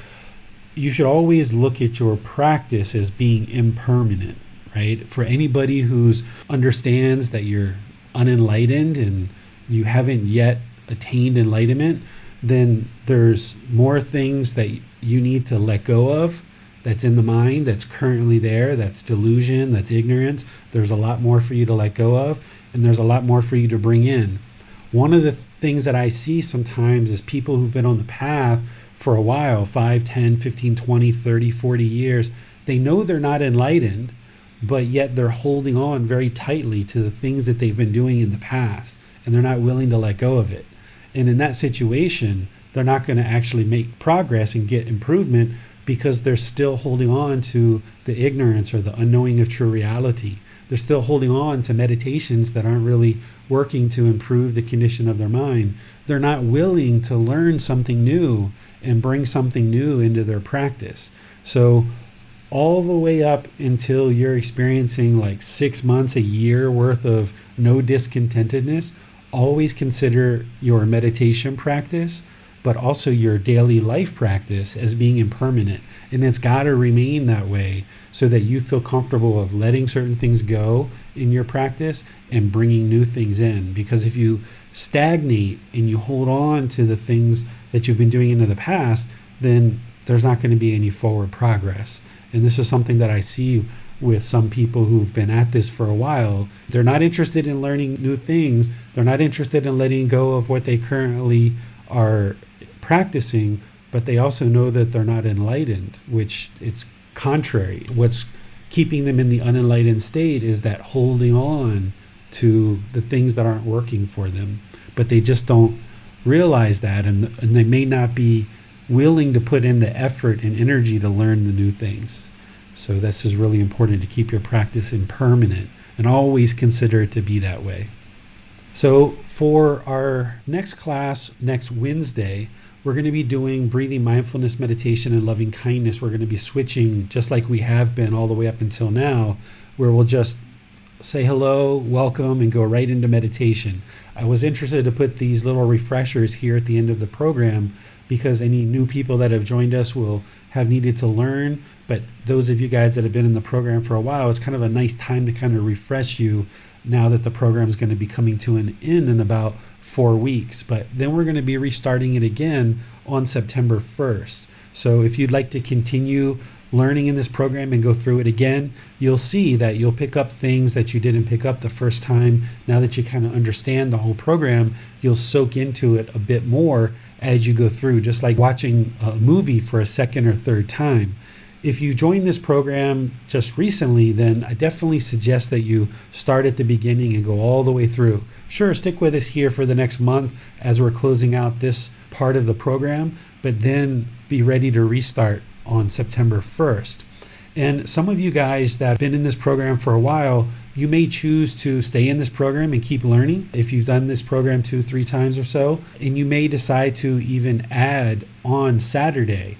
you should always look at your practice as being impermanent, right? For anybody who's understands that you're unenlightened and you haven't yet attained enlightenment, then there's more things that you need to let go of that's in the mind, that's currently there, that's delusion, that's ignorance. There's a lot more for you to let go of, and there's a lot more for you to bring in. One of the things that I see sometimes is people who've been on the path for a while, 5, 10, 15, 20, 30, 40 years, they know they're not enlightened, but yet they're holding on very tightly to the things that they've been doing in the past, and they're not willing to let go of it. And in that situation, they're not going to actually make progress and get improvement because they're still holding on to the ignorance or the unknowing of true reality. They're still holding on to meditations that aren't really working to improve the condition of their mind. They're not willing to learn something new and bring something new into their practice. So all the way up until you're experiencing like 6 months, a year worth of no discontentedness, always consider your meditation practice, but also your daily life practice as being impermanent. And it's got to remain that way so that you feel comfortable of letting certain things go in your practice and bringing new things in. Because if you stagnate and you hold on to the things that you've been doing into the past, then there's not going to be any forward progress. And this is something that I see with some people who've been at this for a while. They're not interested in learning new things. They're not interested in letting go of what they currently are practicing, but they also know that they're not enlightened, which it's contrary. What's keeping them in the unenlightened state is that holding on to the things that aren't working for them, but they just don't realize that, and they may not be willing to put in the effort and energy to learn the new things. So this is really important, to keep your practice impermanent and always consider it to be that way. So for our next class next Wednesday, we're going to be doing breathing mindfulness meditation and loving kindness. We're going to be switching just like we have been all the way up until now, where we'll just say hello, welcome, and go right into meditation. I was interested to put these little refreshers here at the end of the program because any new people that have joined us will have needed to learn. But those of you guys that have been in the program for a while, it's kind of a nice time to kind of refresh you now that the program is going to be coming to an end in about 4 weeks. But then we're going to be restarting it again on September 1st. So if you'd like to continue learning in this program and go through it again, you'll see that you'll pick up things that you didn't pick up the first time. Now that you kind of understand the whole program, you'll soak into it a bit more as you go through, just like watching a movie for a second or third time. If you joined this program just recently, then I definitely suggest that you start at the beginning and go all the way through. Sure, stick with us here for the next month as we're closing out this part of the program, but then be ready to restart on September 1st. And some of you guys that have been in this program for a while, you may choose to stay in this program and keep learning if you've done this program 2-3 times or so. And you may decide to even add on Saturday.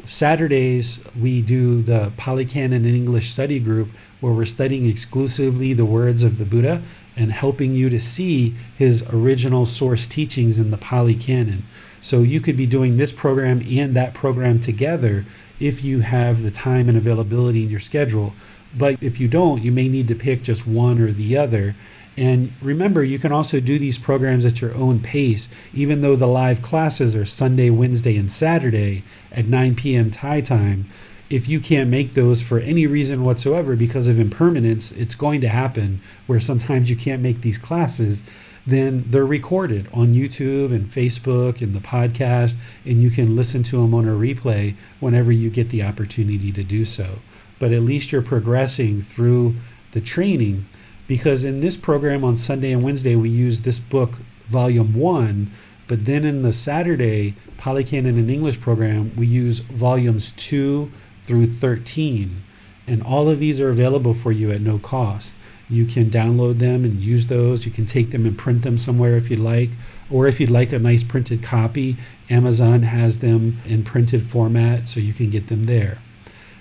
Saturdays, we do the Pali Canon and English study group where we're studying exclusively the words of the Buddha and helping you to see his original source teachings in the Pali Canon. So you could be doing this program and that program together if you have the time and availability in your schedule. But if you don't, you may need to pick just one or the other. And remember, you can also do these programs at your own pace, even though the live classes are Sunday, Wednesday, and Saturday at 9 p.m. Thai time. If you can't make those for any reason whatsoever because of impermanence, it's going to happen where sometimes you can't make these classes, then they're recorded on YouTube and Facebook and the podcast, and you can listen to them on a replay whenever you get the opportunity to do so. But at least you're progressing through the training, because in this program on Sunday and Wednesday, we use this book, Volume 1, but then in the Saturday Pali Canon and English program, we use Volumes 2 through 13. And all of these are available for you at no cost. You can download them and use those. You can take them and print them somewhere if you'd like. Or if you'd like a nice printed copy, Amazon has them in printed format, so you can get them there.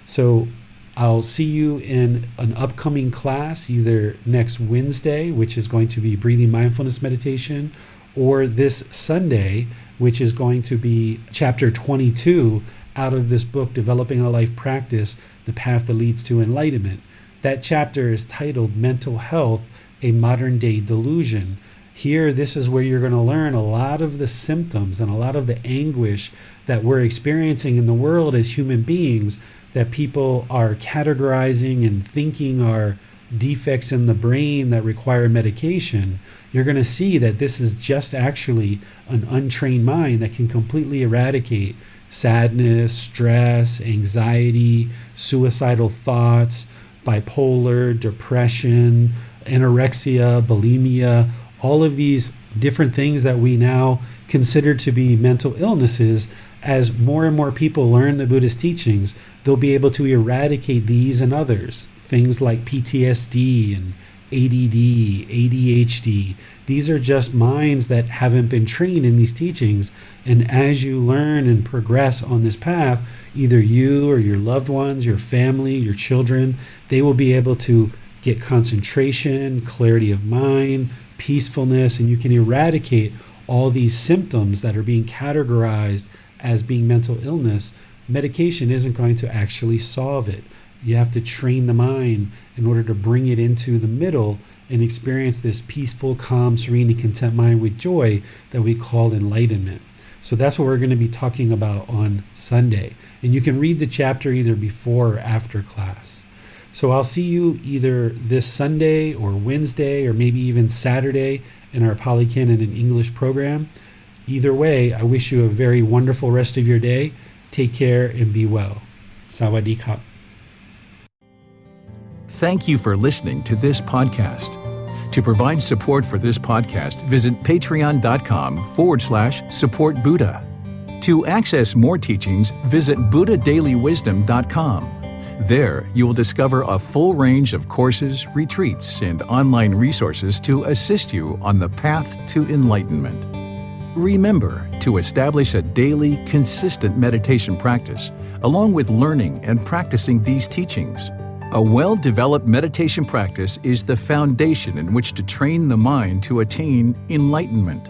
So I'll see you in an upcoming class, either next Wednesday, which is going to be breathing mindfulness meditation, or this Sunday, which is going to be chapter 22 out of this book, Developing a Life Practice, The Path That Leads to Enlightenment. That chapter is titled Mental Health, a Modern Day Delusion. Here, this is where you're going to learn a lot of the symptoms and a lot of the anguish that we're experiencing in the world as human beings, that people are categorizing and thinking are defects in the brain that require medication. You're going to see that this is just actually an untrained mind that can completely eradicate sadness, stress, anxiety, suicidal thoughts, bipolar, depression, anorexia, bulimia, all of these different things that we now consider to be mental illnesses. As more and more people learn the Buddhist teachings, they'll be able to eradicate these and others. Things like PTSD and ADD, ADHD. These are just minds that haven't been trained in these teachings. And as you learn and progress on this path, either you or your loved ones, your family, your children, they will be able to get concentration, clarity of mind, peacefulness, and you can eradicate all these symptoms that are being categorized as being mental illness. Medication isn't going to actually solve it. You have to train the mind in order to bring it into the middle and experience this peaceful, calm, serene, and content mind with joy that we call enlightenment. So that's what we're going to be talking about on Sunday. And you can read the chapter either before or after class. So I'll see you either this Sunday or Wednesday or maybe even Saturday in our Pali Canon and English program. Either way, I wish you a very wonderful rest of your day. Take care and be well. Sawadee krap. Thank you for listening to this podcast. To provide support for this podcast, visit patreon.com/support Buddha. To access more teachings, visit buddhadailywisdom.com. There, you will discover a full range of courses, retreats, and online resources to assist you on the path to enlightenment. Remember to establish a daily, consistent meditation practice, along with learning and practicing these teachings. A well-developed meditation practice is the foundation in which to train the mind to attain enlightenment.